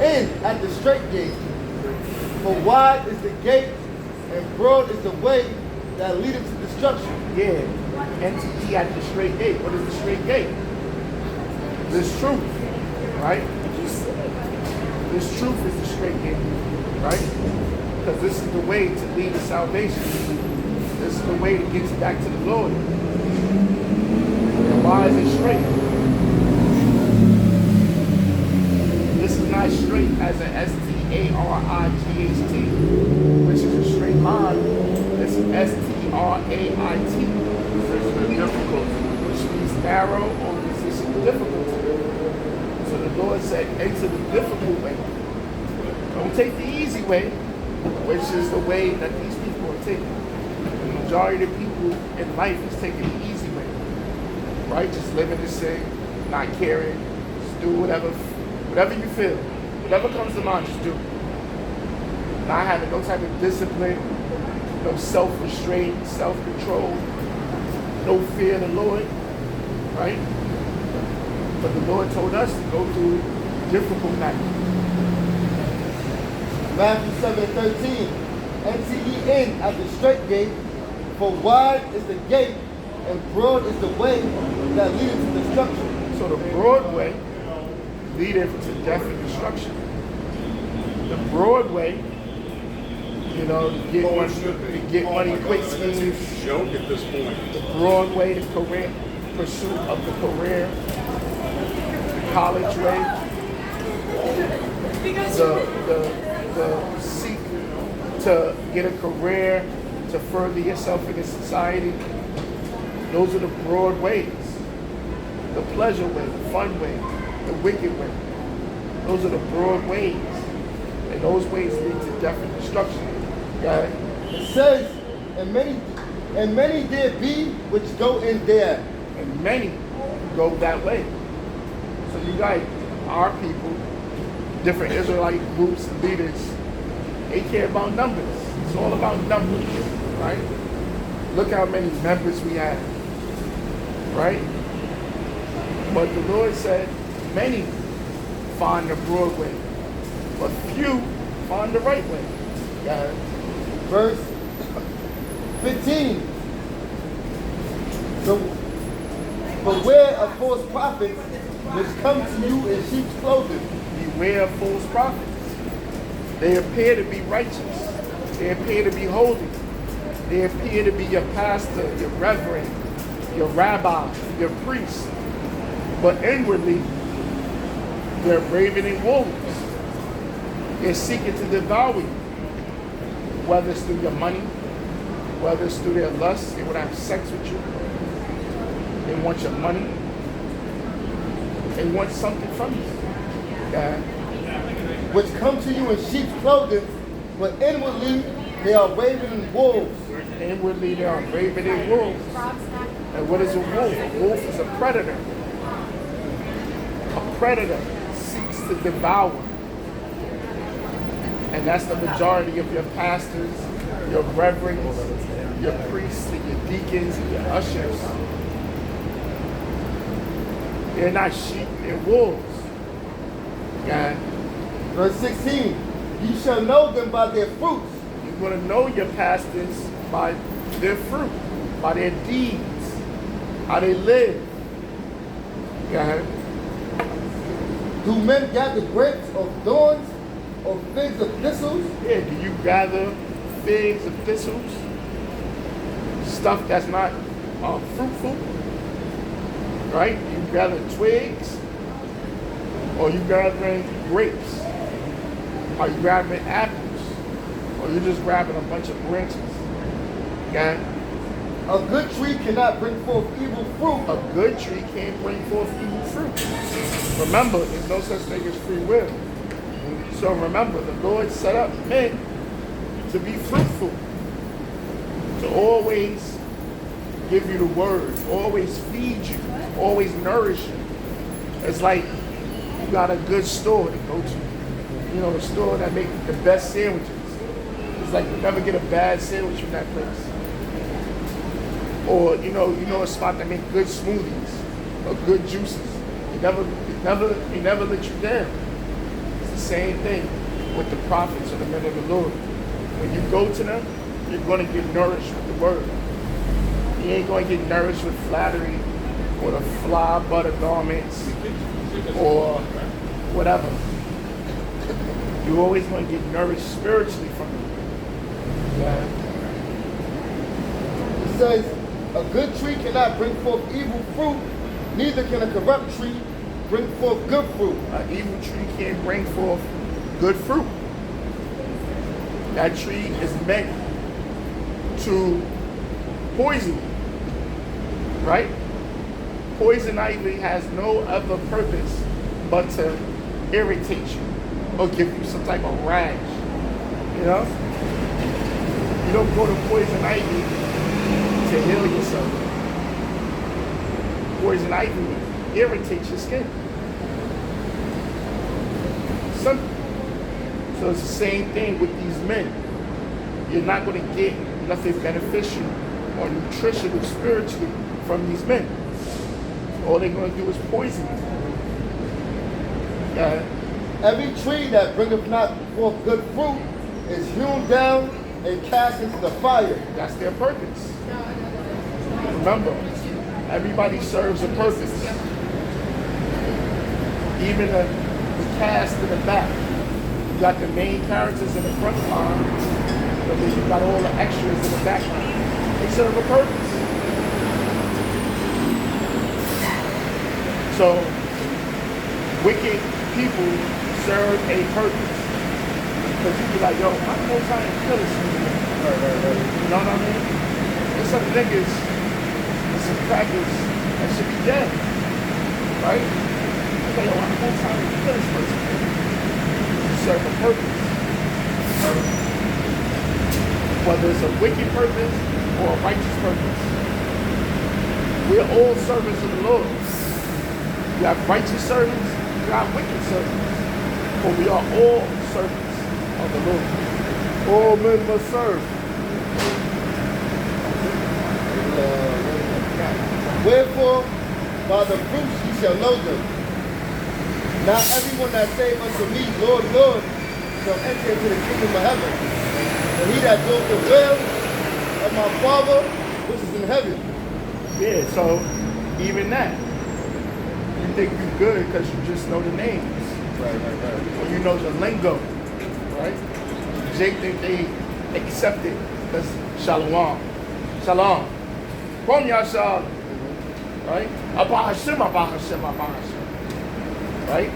in at the straight gate, for wide is the gate and broad is the way that leadeth to destruction. Yeah. Enter ye at the straight gate. What is the straight gate? This truth, right? This truth is the straight gate, right? Because this is the way to lead to salvation. This is the way to get you back to the Lord. And why is it straight? This is not straight as an S-T-A-R-I-G-H-T, which is a straight line. This is S-T-R-A-I-T. Difficult. Which means narrow or position difficulty. So the Lord said, enter the difficult way. Don't take the easy way, which is the way that these people are taking. The majority of people in life is taking the easy way. Right? Just living in sin, not caring, just do whatever you feel. Whatever comes to mind, just do. Not having no type of discipline, no self-restraint, self-control. No fear of the Lord, right? But the Lord told us to go through difficult night. Matthew 7:13. Enter ye in at the straight gate, for wide is the gate and broad is the way that leadeth to destruction. So the broad way leadeth to death and destruction. The broad way, you know, to get money quick schemes. Joke at this point. The broad way, the career, pursuit of the career, the college way, the seek to get a career, to further yourself in the society. Those are the broad ways. The pleasure way, the fun way, the wicked way. Those are the broad ways. And those ways lead to death and destruction. Got it? It says, and many there be which go in there. And many go that way. So you got our people, different Israelite groups and leaders, they care about numbers. It's all about numbers, right? Look how many members we have, right? But the Lord said, many find the broad way, but few find the right way. Got it? Verse 15. So beware of false prophets which come to you in sheep's clothing. Beware of false prophets. They appear to be righteous. They appear to be holy. They appear to be your pastor, your reverend, your rabbi, your priest. But inwardly, they're ravening wolves. They're seeking to devour you. Whether it's through your money, whether it's through their lust, they want to have sex with you. They want your money. They want something from you. Which come to you in sheep's clothing, but inwardly they are ravening wolves. Inwardly they are ravening wolves. And what is a wolf? A wolf is a predator. A predator seeks to devour. And that's the majority of your pastors, your reverends, your priests, and your deacons, and your ushers. They're not sheep, they're wolves. God. Verse 16. You shall know them by their fruits. You're going to know your pastors by their fruit, by their deeds, how they live. God. Do men gather grapes of thorns or figs of thistles? Yeah, do you gather figs of thistles? Stuff that's not fruitful? Right? You gather twigs? Or you gathering grapes? Are you grabbing apples? Or you just grabbing a bunch of branches? Okay? A good tree cannot bring forth evil fruit. A good tree can't bring forth evil fruit. Remember, there's no such thing as free will. So remember, the Lord set up men to be fruitful, to always give you the word, always feed you, always nourish you. It's like you got a good store to go to. You know, the store that makes the best sandwiches. It's like you never get a bad sandwich from that place. Or you know a spot that makes good smoothies or good juices. He never let you down. It's the same thing with the prophets or the men of the Lord. When you go to them, you're going to get nourished with the word. You ain't going to get nourished with flattery or the fly butter garments or whatever. You're always going to get nourished spiritually from them. Yeah. It says, a good tree cannot bring forth evil fruit, neither can a corrupt tree bring forth good fruit. An evil tree can't bring forth good fruit. That tree is meant to poison you, right? Poison ivy has no other purpose but to irritate you or give you some type of rash. You know? You don't go to poison ivy to heal yourself. Poison ivy irritates your skin. Simple. So it's the same thing with these men. You're not going to get nothing beneficial or nutritional spiritually from these men. All they're going to do is poison you. Every tree that bringeth not forth good fruit is hewn down and cast into the fire. That's their purpose. Remember, everybody serves a purpose. Even the cast in the back. You got the main characters in the front line, but then you got all the extras in the background. They serve a purpose. So, wicked people serve a purpose. Because you be like, yo, I'm no time to kill this nigga. You know what I mean? There's some niggas and some crackers that should be dead. Right? You like, yo, I'm no time to kill this person. You serve a purpose. Whether it's a wicked purpose or a righteous purpose. We're all servants of the Lord. You have righteous servants, you have wicked servants. But we are all servants of the Lord. All men must serve. Wherefore, by the fruits ye shall know them. Not everyone that saith unto me, Lord, Lord, shall enter into the kingdom of heaven, but he that doeth the will of my Father which is in heaven. Yeah, so even that. You think you're good because you just know the names. Right. Or you know the lingo. Right? Jake think they accept it because Shalom. Shalom. From Yashal. Right? Abba Hashem, Abba Hashem, Abba Hashem. Right?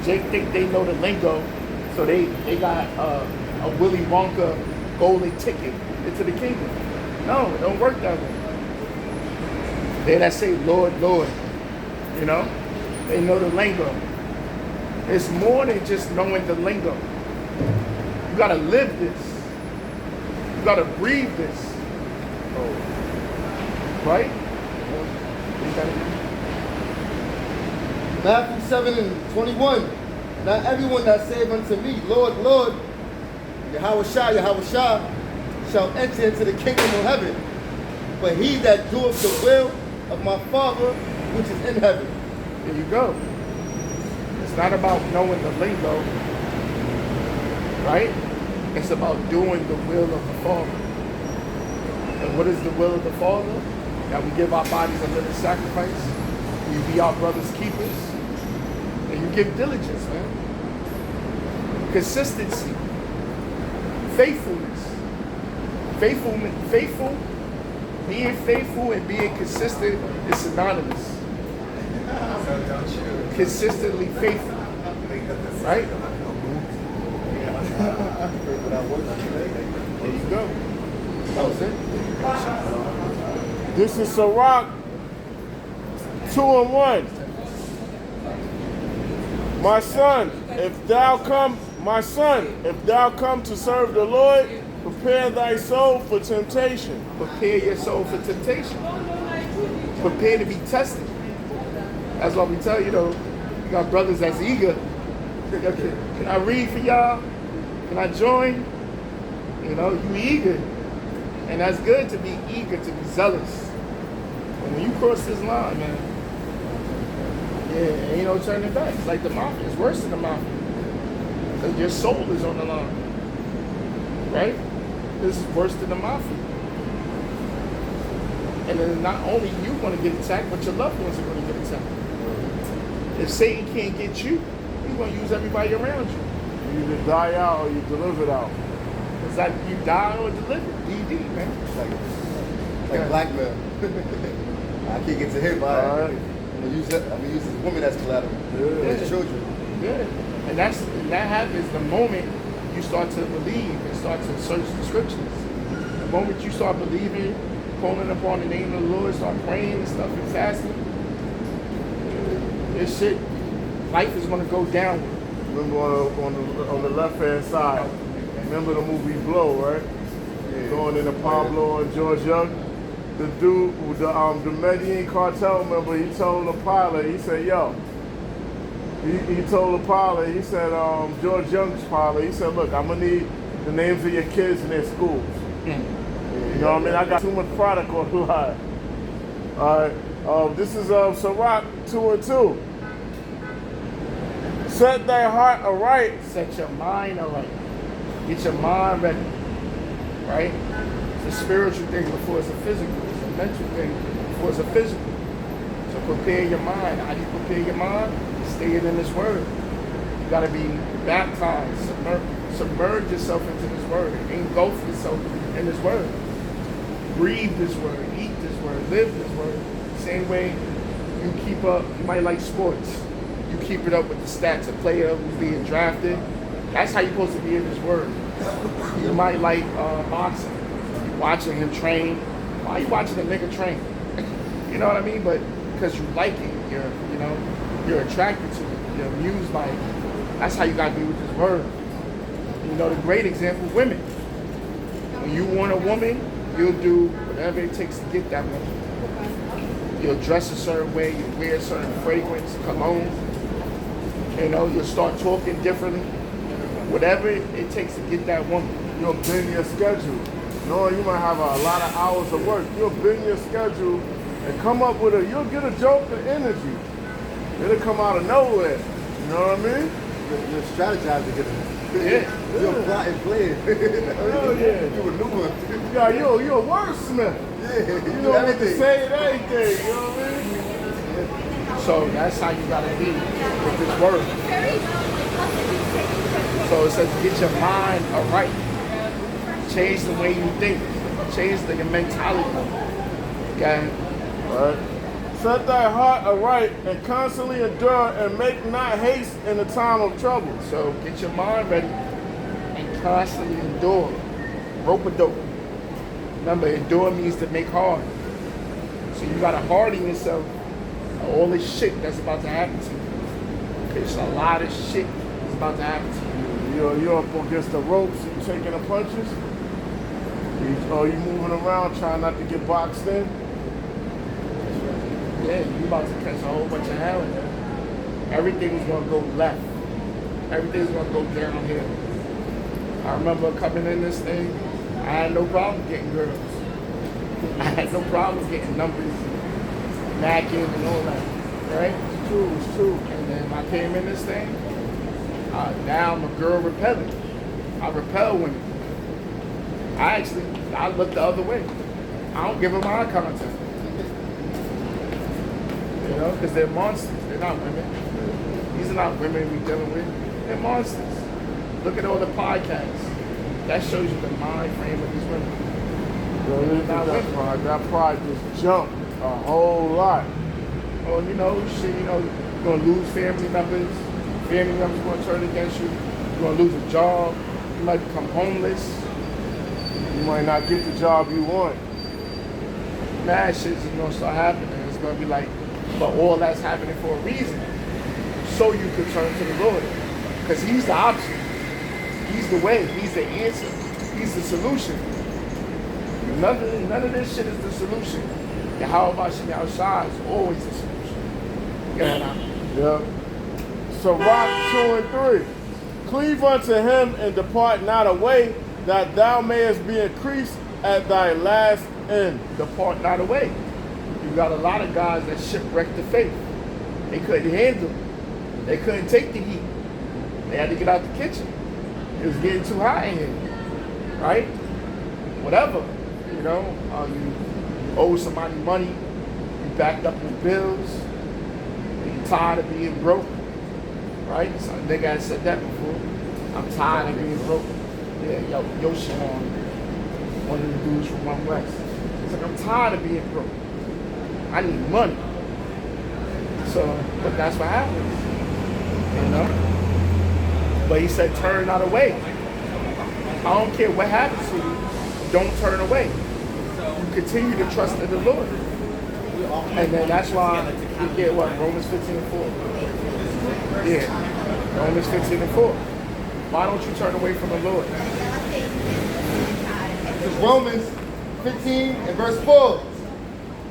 Jake think they know the lingo, so they got a Willy Wonka golden ticket into the kingdom. No, it don't work that way. They that say, Lord, Lord. You know? They know the lingo. It's more than just knowing the lingo. You gotta live this. You gotta breathe this. Right? Matthew 7:21. Not everyone that saith unto me, Lord, Lord, Yahweh shall enter into the kingdom of heaven, but he that doeth the will of my Father which is in heaven. There you go. It's not about knowing the lingo, right? It's about doing the will of the Father. And what is the will of the Father? That we give our bodies a living sacrifice. You be our brother's keepers. And you give diligence, man. Consistency. Faithfulness. Faithful. Being faithful and being consistent is synonymous. Consistently faithful. Right? There you go. That was it. This is Ciroc 2-in-1. My son, if thou come to serve the Lord, prepare thy soul for temptation. Prepare your soul for temptation. Prepare to be tested. That's what we tell you, though. You got brothers that's eager. Can I read for y'all? Can I join? You know, you eager. And that's good to be eager, to be zealous. And when you cross this line, man, yeah, ain't no turning back. It's like the mafia. It's worse than the mafia. Because your soul is on the line. Right? This is worse than the mafia. And then not only you going to get attacked, but your loved ones are going to get attacked. If Satan can't get you, he's going to use everybody around you. You either die out or you delivered out. It's like you die or deliver. DD, man. Like blackmail. I can't get to him. I'm gonna use this woman as collateral. Yeah. His children. Yeah. And that happens the moment you start to believe and start to search the scriptures. The moment you start believing, calling upon the name of the Lord, start praying and stuff and fasting, this shit, life is going to go downward. Remember on the left hand side, remember the movie Blow, right? Yeah. Going into Pablo and George Young. The dude, the Medellin cartel member, he told the pilot, he said, yo, he told the pilot, he said, George Young's pilot, he said, look, I'm gonna need the names of your kids and their schools. You know what I mean? I got too much product on the line. All right, this is Ciroc 2-in-2. Set thy heart aright. Set your mind aright. Get your mind ready. Right? It's a spiritual thing before it's a physical. It's a mental thing before it's a physical. So prepare your mind. How do you prepare your mind? Stay in this word. You got to be baptized. Submerge yourself into this word. Engulf yourself in this word. Breathe this word. Eat this word. Live this word. Same way you keep up. You might like sports. You keep it up with the stats of player who's being drafted. That's how you're supposed to be in this word. You might like boxing. You're watching him train. Why are you watching a nigga train? You know what I mean? But because you like it, you're attracted to it. You're amused by it. That's how you gotta be with this word. You know, the great example, women. When you want a woman, you'll do whatever it takes to get that woman. You'll dress a certain way, you'll wear a certain fragrance, cologne. You know, you'll start talking differently. Whatever it takes to get that woman. You'll bend your schedule. Knowing you might have a lot of hours of work, you'll bend your schedule and come up with you'll get a jolt of energy. It'll come out of nowhere. You know what I mean? You're strategizing to get it. Yeah. You're plotting, playing. Oh yeah. You a new one. Yeah, you're a wordsmith. Yeah, You know what to say and everything, you know what I mean? So that's how you gotta be with this word. So it says get your mind aright. Change the way you think. Change your mentality. Okay? Right. Set thy heart aright and constantly endure and make not haste in the time of trouble. So get your mind ready and constantly endure. Rope-a-dope. Remember, endure means to make hard. So you gotta harden yourself of all this shit that's about to happen to you. There's a lot of shit that's about to happen to you. You're up against the ropes and taking the punches. You moving around trying not to get boxed in. Yeah, you about to catch a whole bunch of hell in there. Everything's gonna go left. Everything's gonna go downhill. I remember coming in this thing, I had no problem getting girls. I had no problem getting numbers, macking and all that, right? It's true. And then I came in this thing, now I'm a girl repellent. I repel women. I look the other way. I don't give them eye contact. You know, because they're monsters. They're not women. These are not women we dealing with. They're monsters. Look at all the podcasts. That shows you the mind frame of these women. That pride just jumped a whole lot. Or, you're gonna lose family members. Family members gonna turn against you. You're gonna lose a job. You might become homeless. You might not get the job you want. Mad shit is gonna start happening. It's gonna be like, but all that's happening for a reason. So you could turn to the Lord. Because he's the option. He's the way. He's the answer. He's the solution. None of this shit is the solution. The how about Shemi outside is always the solution. Yeah, now. Yeah. Sirach 2 and 3. Cleave unto him and depart not away, that thou mayest be increased at thy last end. Depart not away. You got a lot of guys that shipwrecked the faith. They couldn't handle it. They couldn't take the heat. They had to get out the kitchen. It was getting too hot in here, right? Whatever, you know. You owe somebody money. You backed up with bills. You're tired of being broke, right? So nigga had said that before. I'm tired of being broke. Yeah, Yoshi on one of the dudes from One West. It's like I'm tired of being broke. I need money. So, but that's what happens, you know. But he said, turn not away. I don't care what happens to you. Don't turn away. You continue to trust in the Lord. And then that's why you get what? Romans 15 and 4. Yeah. Romans 15 and 4. Why don't you turn away from the Lord? It's Romans 15 and verse 4.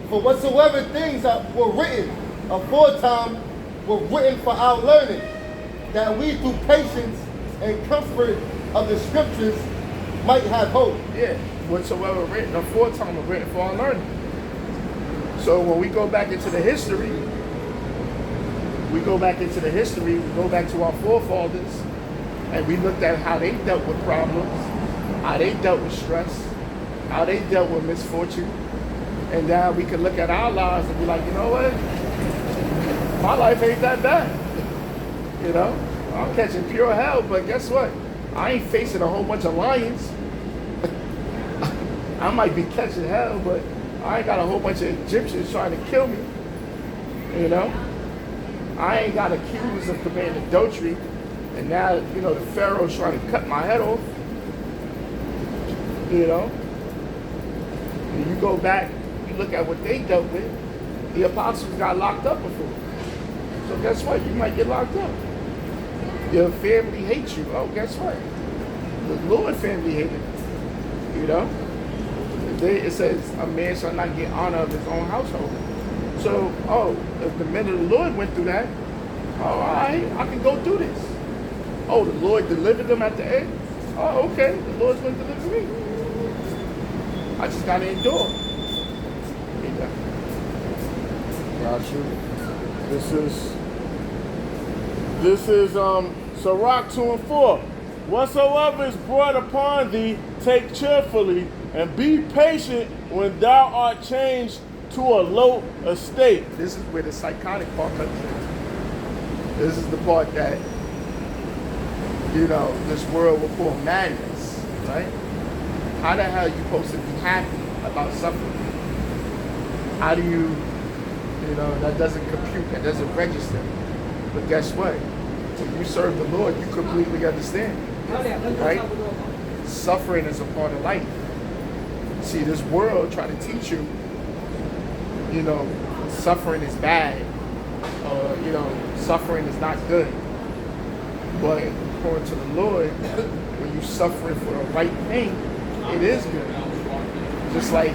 For whatsoever things that were written aforetime were written for our learning, that we through patience and comfort of the scriptures might have hope. Yeah, whatsoever written aforetime were written for our learning. So when we go back into the history, we go back to our forefathers, and we looked at how they dealt with problems, how they dealt with stress, how they dealt with misfortune. And now we can look at our lives and be like, you know what? My life ain't that bad. You know? I'm catching pure hell, but guess what? I ain't facing a whole bunch of lions. I might be catching hell, but I ain't got a whole bunch of Egyptians trying to kill me. You know? I ain't got accused of committing adultery, and now, you know, the Pharaoh's trying to cut my head off. You know? And you go back, you look at what they dealt with, the apostles got locked up before. So guess what? You might get locked up. Your family hates you. Oh, guess what? The Lord family hated you. You know? It says a man shall not get honor of his own household. So, if the men of the Lord went through that, all right, I can go through this. Oh, the Lord delivered them at the end? Oh, okay, the Lord's going to deliver me. I just got to endure. Got you. This is Sirach 2 and 4. Whatsoever is brought upon thee, take cheerfully, and be patient when thou art changed to a low estate. This is where the psychotic part comes in. This is the part that, you know, this world will call madness, right? How the hell are you supposed to be happy about suffering? How do you know, that doesn't compute, that doesn't register. But guess what? When you serve the Lord, you completely understand, right? Suffering is a part of life. See, this world try to teach you, you know, suffering is bad, or, you know, suffering is not good. But according to the Lord, when you're suffering for the right thing, it is good. Just like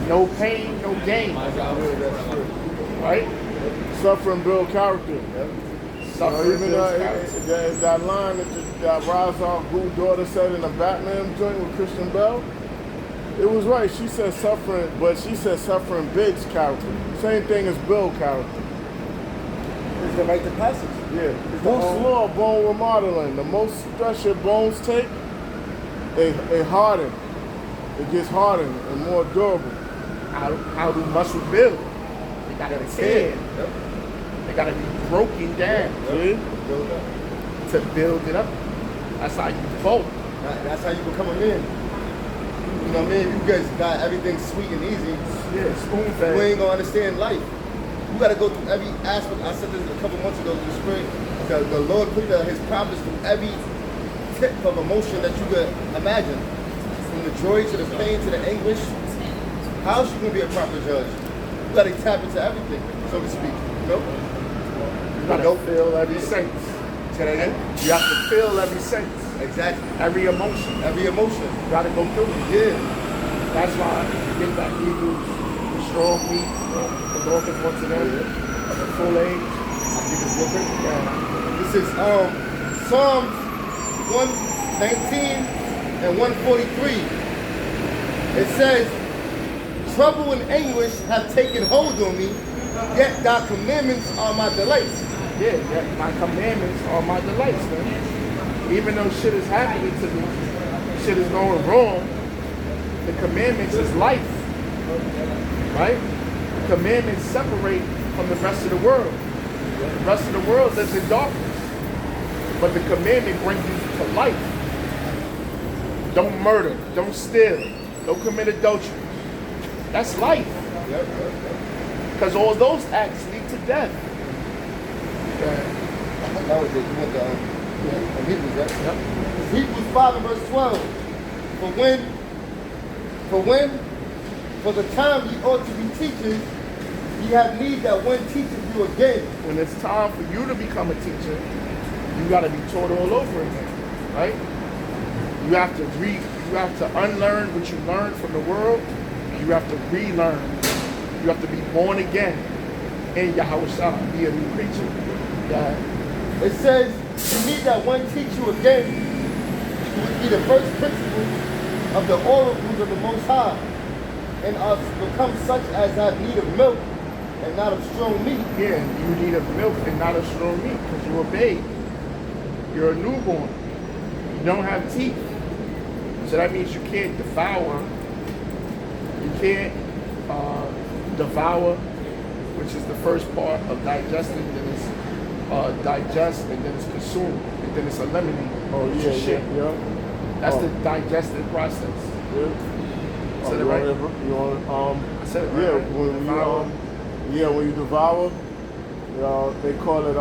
no pain, no gain. Right? Suffering build character. Suffering Even builds character. that line that Ra's al Ghul's daughter said in the Batman joint with Christian Bell, it was right. She said suffering, but she said suffering builds character. Same thing as build character. It's the right to passage. Yeah. Bruce law of bone remodeling. The most stress your bones take, it harden. It gets hardened and more durable. How do muscle build? They gotta tear. Yep. They gotta be broken down See? Build up. to build it up. That's how you vote. That's how you become a man. You know what I mean? You guys got everything sweet and easy. Yeah, spoon You fed. ain't gonna understand life. You gotta go through every aspect. I said this a couple months ago through the spring. The Lord put his promise through every tip of emotion that you could imagine. from the joy to the pain to the anguish, how's she gonna be a proper judge? You gotta tap into everything, so to speak. You know? You gotta feel every sense. Say that again? You have to feel every sense, Exactly. every emotion. Every emotion. You gotta go through it. Yeah. That's why you get that Hebrews, the strong meat, the Lord can want to them, of the full age. I think it's real quick. Yeah. This is Psalms 119 and 143. It says, trouble and anguish have taken hold on me, yet thy commandments are my delights. Yeah, my commandments are my delights, man. Even though shit is happening to me, shit is going wrong, the commandments is life, right? The commandments separate from the rest of the world. The rest of the world lives in darkness, but the commandment brings you to life. Don't murder, don't steal, don't commit adultery. That's life. Because all those acts lead to death. That was it. You went to Hebrews, right? Yep. Hebrews 5 and verse 12. For the time ye ought to be teachers, ye have need that one teaches you again. When it's time for you to become a teacher, you got to be taught all over again, right? You have to unlearn what you learned from the world. You have to relearn. You have to be born again in Yahushua, be a new creature. Yeah. It says, you need that one teach you again, who would be the first principle of the oracles of the Most High, and us become such as have need of milk and not of strong meat. Yeah, you need of milk and not of strong meat because you're a babe. You're a newborn. You don't have teeth. So that means you can't devour. You can't devour, which is the first part of digesting, then it's digest, and then it's consumed, and then it's eliminated. Oh yeah, shit. yeah. That's the digestive process. Yeah. Said it right? You want I said it yeah, right. when you devour, they call it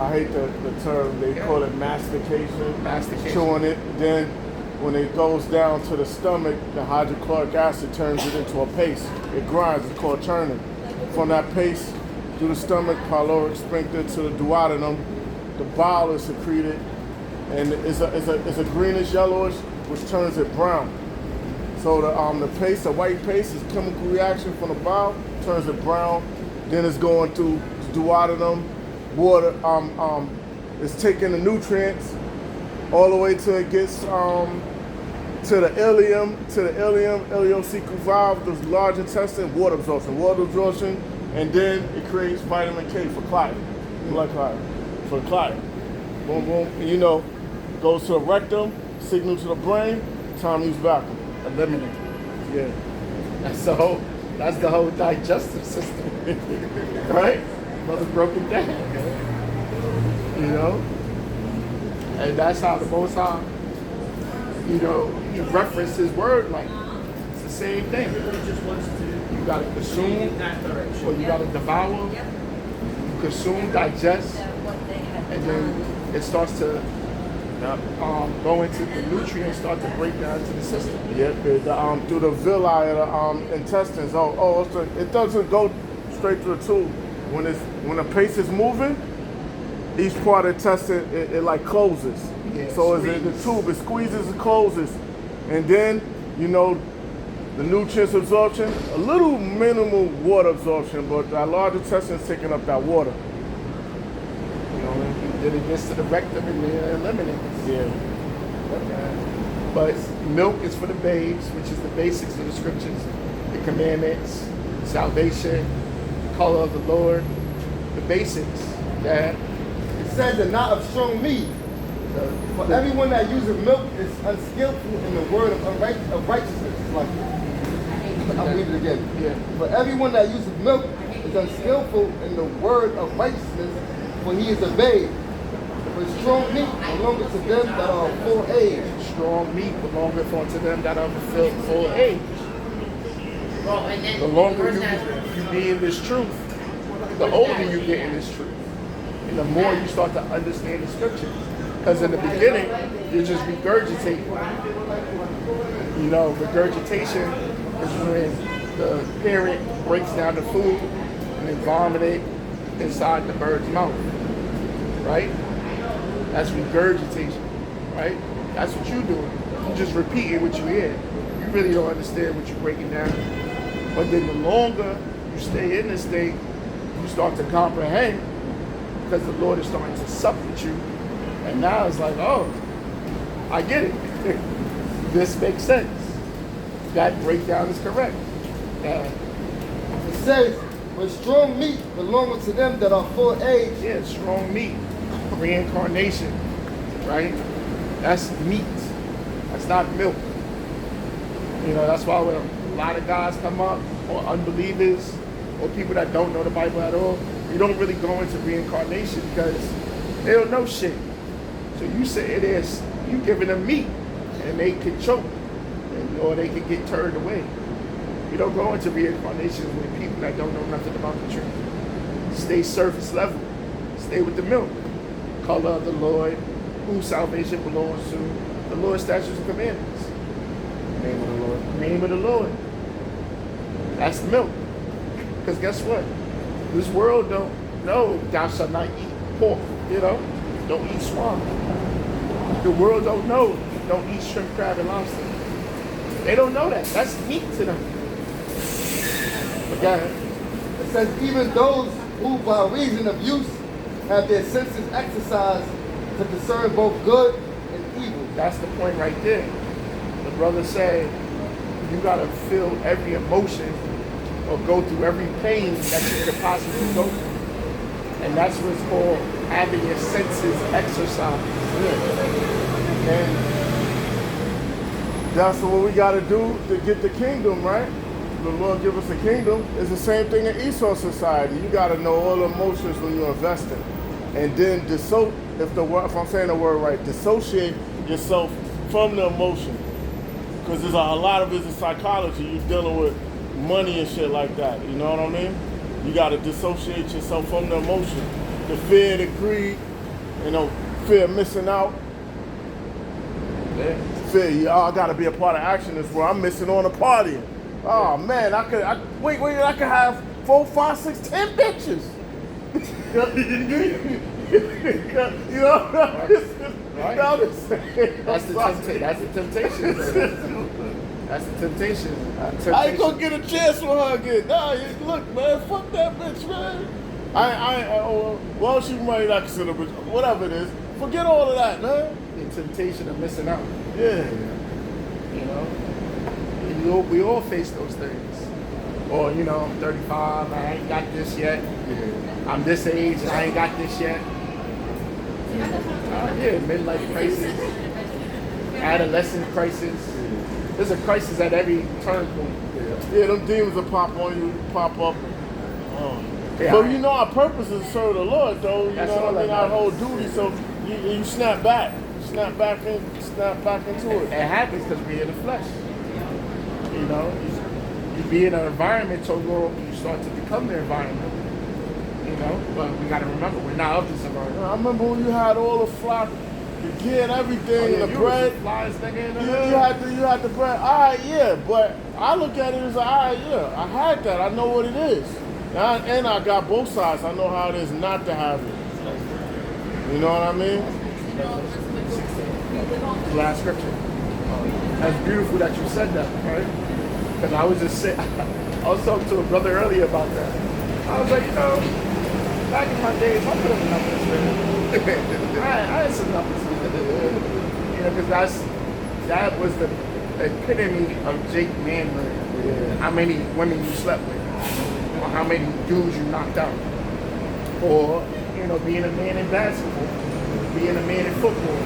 I hate the term, they call it mastication. Mastication. Chewing it, then when it goes down to the stomach, the hydrochloric acid turns it into a paste. It grinds, it's called churning. From that paste through the stomach, pyloric sphincter to the duodenum, the bile is secreted, and it's a greenish yellowish, which turns it brown. So the paste, the white paste, is chemical reaction from the bile, turns it brown. Then it's going through the duodenum, water. It's taking the nutrients all the way till it gets to the ileum, ileocecal valve, the large intestine, water absorption, and then it creates vitamin K for clotting, blood clotting, for clotting. Boom, boom, and goes to the rectum, signal to the brain, time use vacuum. Eliminate. Yeah. That's the whole digestive system, right? Brother broke it down, and that's how the Most High, he referenced his word like it's the same thing. You gotta consume, or you gotta devour, consume, digest, and then it starts to go into the nutrients, start to break down into the system. Yep, through the villi of the intestines. It doesn't go straight through the tube. When the paste is moving, each part of the intestine it like closes. Yeah, so it's in the tube, it squeezes and closes, and then the nutrients absorption, a little minimal water absorption, but that large intestine is taking up that water. Then it gets to the rectum and then it eliminates. Yeah. But milk is for the babes, which is the basics of the scriptures, the commandments, salvation, color of the Lord, the basics. Yeah. It says that not of strong meat. For everyone that uses milk is unskillful in the word of righteousness. I'll read it again. Yeah. For everyone that uses milk is unskillful in the word of righteousness, for he is a babe. But strong meat belongeth to them that are of full age. Strong meat belongeth unto them that are of full age. The longer you be in this truth, the older you get in this truth, and the more you start to understand the scriptures. Because in the beginning, You're just regurgitating. You know, regurgitation is when the parent breaks down the food and then vomit it inside the bird's mouth, right? That's regurgitation, right? That's what you're doing. You're just repeating what you hear. You really don't understand what you're breaking down. But then the longer you stay in this state, you start to comprehend because the Lord is starting to sup with you. And now it's like, oh, I get it. This makes sense. That breakdown is correct. Yeah. It says, but strong meat belongeth to them that are full age. Yeah, strong meat. Reincarnation, right? That's meat. That's not milk. You know, that's why when a lot of guys come up, or unbelievers, or people that don't know the Bible at all, you don't really go into reincarnation because they don't know shit. So you say it is, you giving them meat, and they can choke, or they can get turned away. You don't go into reincarnation with people that don't know nothing about the truth. Stay surface level. Stay with the milk. Color of the Lord, who salvation belongs to, the Lord's statutes and commandments. Name of the Lord. Name of the Lord. That's milk. Because guess what? This world don't know thou shalt not eat pork, you know? Don't eat swine. The world don't know don't eat shrimp, crab, and lobster. They don't know that. That's meat to them. Okay. It says, even those who by reason of use have their senses exercised to discern both good and evil. That's the point right there. The brother said, you gotta feel every emotion or go through every pain that you could possibly go through. And that's what's called having your senses exercised. And that's what we got to do to get the kingdom, right? The Lord give us a kingdom. It's the same thing in Esau society. You got to know all the emotions when you're investing. And then if I'm saying the word right, dissociate yourself from the emotion. Because there's a lot of it in psychology. You're dealing with money and shit like that. You know what I mean? You got to dissociate yourself from the emotion. The fear, the greed, fear of missing out. Yeah. Fear, I gotta be a part of action this world. I'm missing on a party. Oh man, I could have 4, 5, 6, 10 bitches. You know, Right. That's the temptation. That's the temptation. I ain't gonna get a chance with her again. Nah, look, man, fuck that bitch, man. Well, she might not consider a bitch, whatever it is. Forget all of that, man. The temptation of missing out. Yeah. You know, we all face those things. Or, I'm 35, I ain't got this yet. I'm this age, I ain't got this yet. Midlife crisis, adolescent crisis. There's a crisis at every turn point. Yeah, them demons will pop on you, pop up. Yeah, But our purpose is to serve the Lord, though. You That's know all what I mean? that Our whole matters. duty, so you snap back. Snap back into It it. happens because we're in the flesh. You be in an environment so long, you start to become the environment. But we got to remember, we're not of this environment. I remember when you had all the flock, the gear and everything, and the you bread. was the flyest nigga in the You had the bread. All right, yeah, but I look at it as all right, yeah, I had that. I know what it is. And I got both sides. I know how it is not to have it. You know what I mean? Last scripture. That's beautiful that you said that, right? Because I was I was talking to a brother earlier about that. I was like, back in my days, I put up numbers, man. I had some numbers, because that was the epitome of Jake manhood. Yeah. How many women you slept with, or how many dudes you knocked out, or being a man in basketball, being a man in football,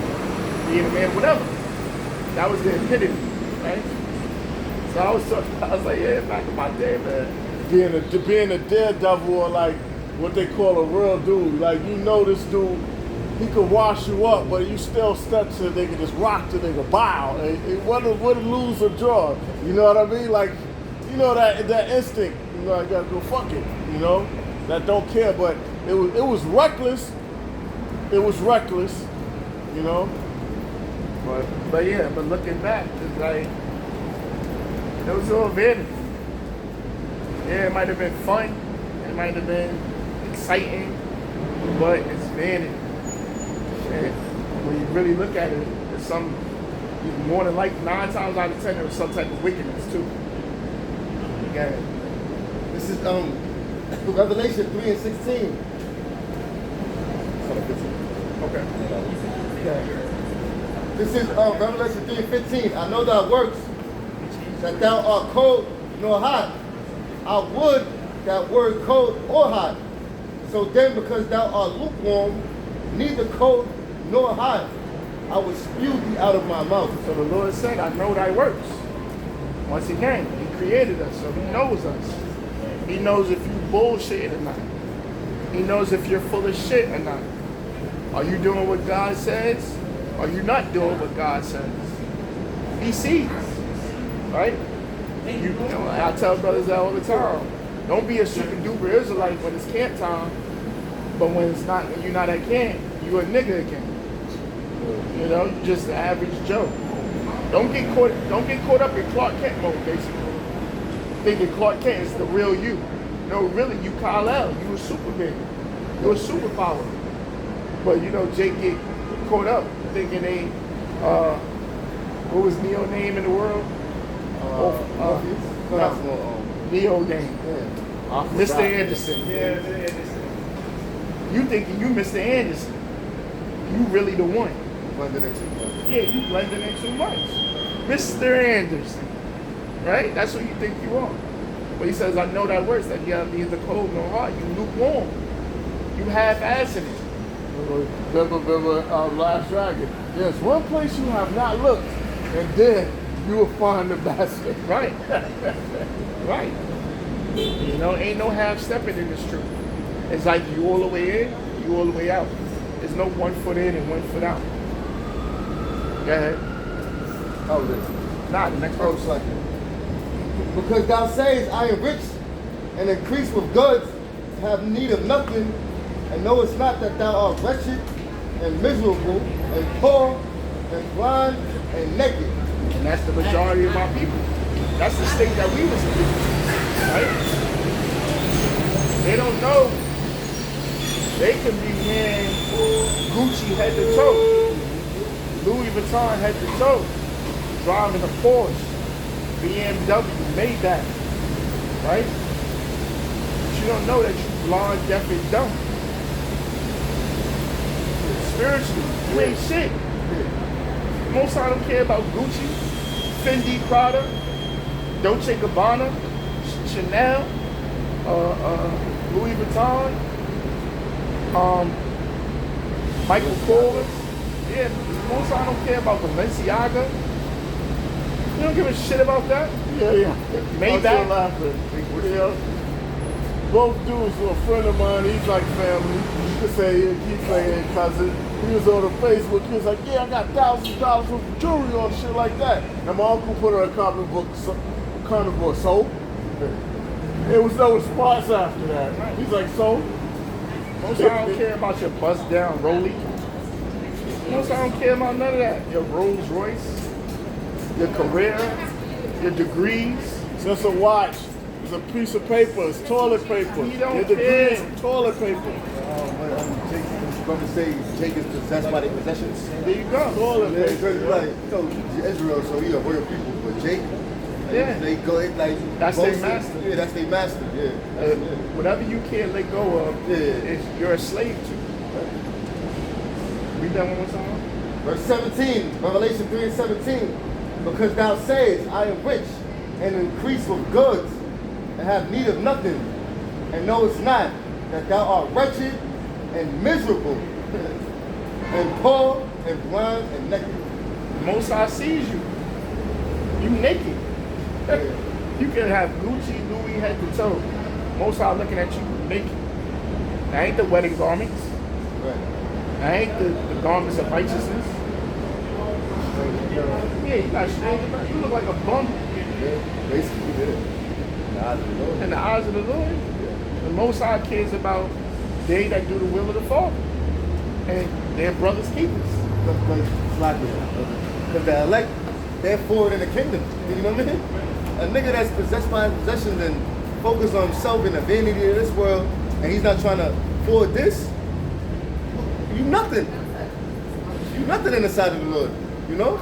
being a man whatever. That was the epitome, right? So I was like, yeah, back in my day, man. Being a daredevil, or like what they call a real dude. Like, this dude, he could wash you up, but you still stuck to they could just rock to they could bow. It wouldn't lose or draw. You know what I mean? Like, that instinct. I gotta go fuck it. That don't care. But it was reckless. It was reckless. But looking back, it's like it was all vanity. Yeah, it might have been fun, it might have been exciting, but it's vanity. And when you really look at it, it's more than like 9 times out of 10, there was some type of wickedness too. Yeah. This is Revelation 3 and 16. Okay. This is Revelation 3 and 15. I know thy works, that thou art cold nor hot. I would that word cold or hot. So then, because thou art lukewarm, neither cold nor hot, I will spew thee out of my mouth. So the Lord said, I know thy works. Once again, he created us, so he knows us. He knows if you bullshit or not. He knows if you're full of shit or not. Are you doing what God says? Are you not doing what God says? He sees, right? I tell brothers that all the time. Don't be a super duper Israelite when it's camp time, but when you're not at camp, you a nigga again. You know, you just the average Joe. Don't get caught up in Clark Kent mode, basically. Thinking Clark Kent is the real you. No, really, you Kal-El. You a Superman. You're a superpower. But you know, Jake get caught up thinking what was Neo's name in the world? Neo game. Yeah. Mr. Anderson. Yeah, Anderson. You thinking you Mr. Anderson. You really the one. Blended in too much. Yeah, you blended in too much. Mr. Anderson. Right? That's what you think you are. But he says, I know that works, that you have neither cold nor hot. You lukewarm. You half-assing it. Remember Last Dragon. Yes, one place you have not looked, and then you will find the basket. Right. Right. You know, ain't no half-stepping in this truth. It's like you all the way in, you all the way out. There's no 1 foot in and 1 foot out. Go ahead. Oh, this. Nah, the next Oh, verse. it's like because thou sayest, I am rich and increase with goods, have need of nothing, and knowest not that thou art wretched and miserable and poor and blind and naked. And that's the majority of my people. That's the state that we was in. Right? They don't know. They can be wearing Gucci head to toe, Louis Vuitton head to toe, driving a Porsche, BMW, Maybach, right? But you don't know that you blind, deaf, and dumb. Spiritually, you ain't shit. Most I don't care about Gucci, Fendi, Prada, Dolce & Gabbana, Chanel, Louis Vuitton, Michael Kors. Yeah, most I don't care about Balenciaga. You don't give a shit about that? Yeah. Maybach. I'm still laughing. Yeah. Both dudes were a friend of mine. He's like family. You could say keep saying cousin. He was on the Facebook. He was like, yeah, I got $1,000 worth of jewelry on shit like that. And my uncle put her a comic book sold. There was no response after that. He's like, so? Most I don't care about your bust down Rollie. Most I don't care about none of that. Your Rolls Royce, your career, your degrees. Just a watch. It's a piece of paper. It's toilet paper. He don't Your degree care. is toilet paper. Jake's going to say Jake is possessed by their possessions. There you go. Toilet Yeah, because paper. like, you know, Israel, so he a royal people, but Jake, Yeah. they go like That's their both- master. Yeah, that's their master. Yeah, that's, Whatever you can't let go of, Yeah. you're a slave to. Read that one more time. Verse 17, Revelation 3 and 17. Because thou sayest, I am rich and increase with goods, and have need of nothing, and knowest not that thou art wretched and miserable, and poor and blind and naked. The Most High sees you. You naked. You can have Gucci, Louis head to toe. Most High looking at you naked. That ain't the wedding garments. Right. That ain't the garments of righteousness. Yeah, you got strange. You look like a bum Yeah, basically, yeah. The eyes of the Lord. in the eyes of the Lord. The Most High cares about they that do the will of the Father. And their brothers keepers. But it's like this. Because the elect, they're forward in the kingdom. You know what I mean? A nigga that's possessed by his possessions and focused on himself and the vanity of this world, and he's not trying to forward this, you nothing. You nothing in the sight of the Lord. You know?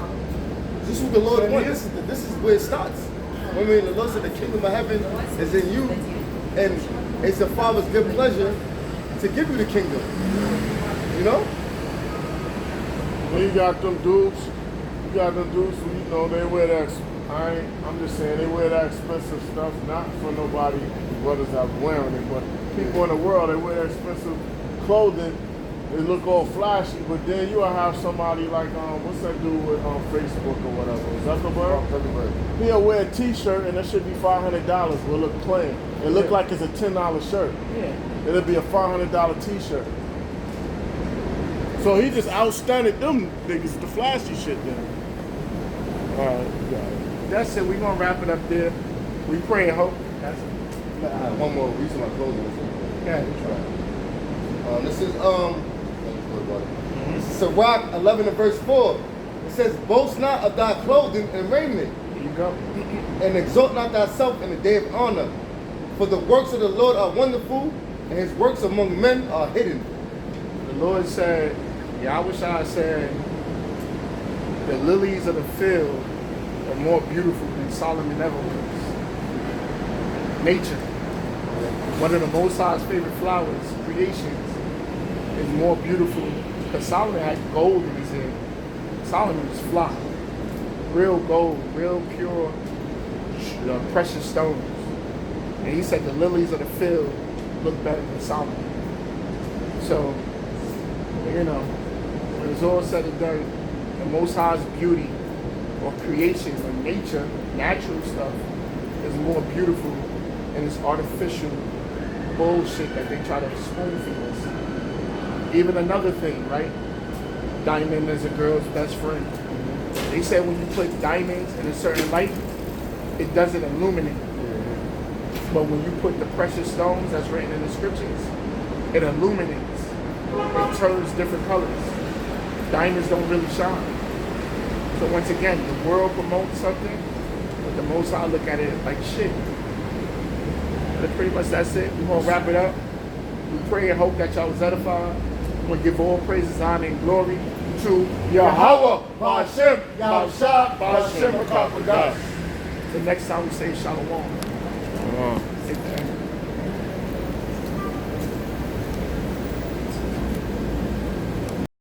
This is what the Lord wants. This is where it starts. I mean, the Lord said the kingdom of heaven is in you, and it's the Father's good pleasure to give you the kingdom. You know? Well, you got them dudes who, you know, they wear that, I'm just saying, they wear that expensive stuff, not for nobody, brothers that are wearing it, but people in the world, they wear expensive clothing, they look all flashy, but then you'll have somebody like, what's that dude with Facebook or whatever, Zuckerberg? He'll wear a t-shirt and it should be $500, will look plain. It look like it's a $10 shirt. Yeah. It'll be a $500 t-shirt. So he just outstunned them niggas, the flashy shit then. Alright, you got it. That's it. We're going to wrap it up there. We pray and hope. That's it. One more reason my clothing. Yeah. This is Sirach 11 and verse 4. It says, boast not of thy clothing and raiment, Here you go. and exalt not thyself in the day of honor. For the works of the Lord are wonderful, and his works among men are hidden. The Lord said, Yahweh said, the lilies of the field are more beautiful than Solomon ever was. Nature, one of the Most High's favorite flowers, creations, is more beautiful. Because Solomon had gold in his hand. Solomon was fly. Real gold, real pure, precious stones. And he said the lilies of the field look better than Solomon. So, you know, when it's all said and done, the Most High's beauty or creation or nature, natural stuff, is more beautiful than this artificial bullshit that they try to spoon feed us. Even another thing, right? Diamond is a girl's best friend. They said when you put diamonds in a certain light, it doesn't illuminate. But when you put the precious stones that's written in the scriptures, it illuminates. It turns different colors. Diamonds don't really shine. So once again, the world promotes something, but the Most High look at it like shit. But pretty much that's it. We're gonna wrap it up. We pray and hope that y'all was edified. We're gonna give all praises, honor, and glory to Yahweh, Ba'ashem, Ba'ashah, Ba'ashem, Ba'akapadah. The next time we say Shalom. Uh-huh. Amen.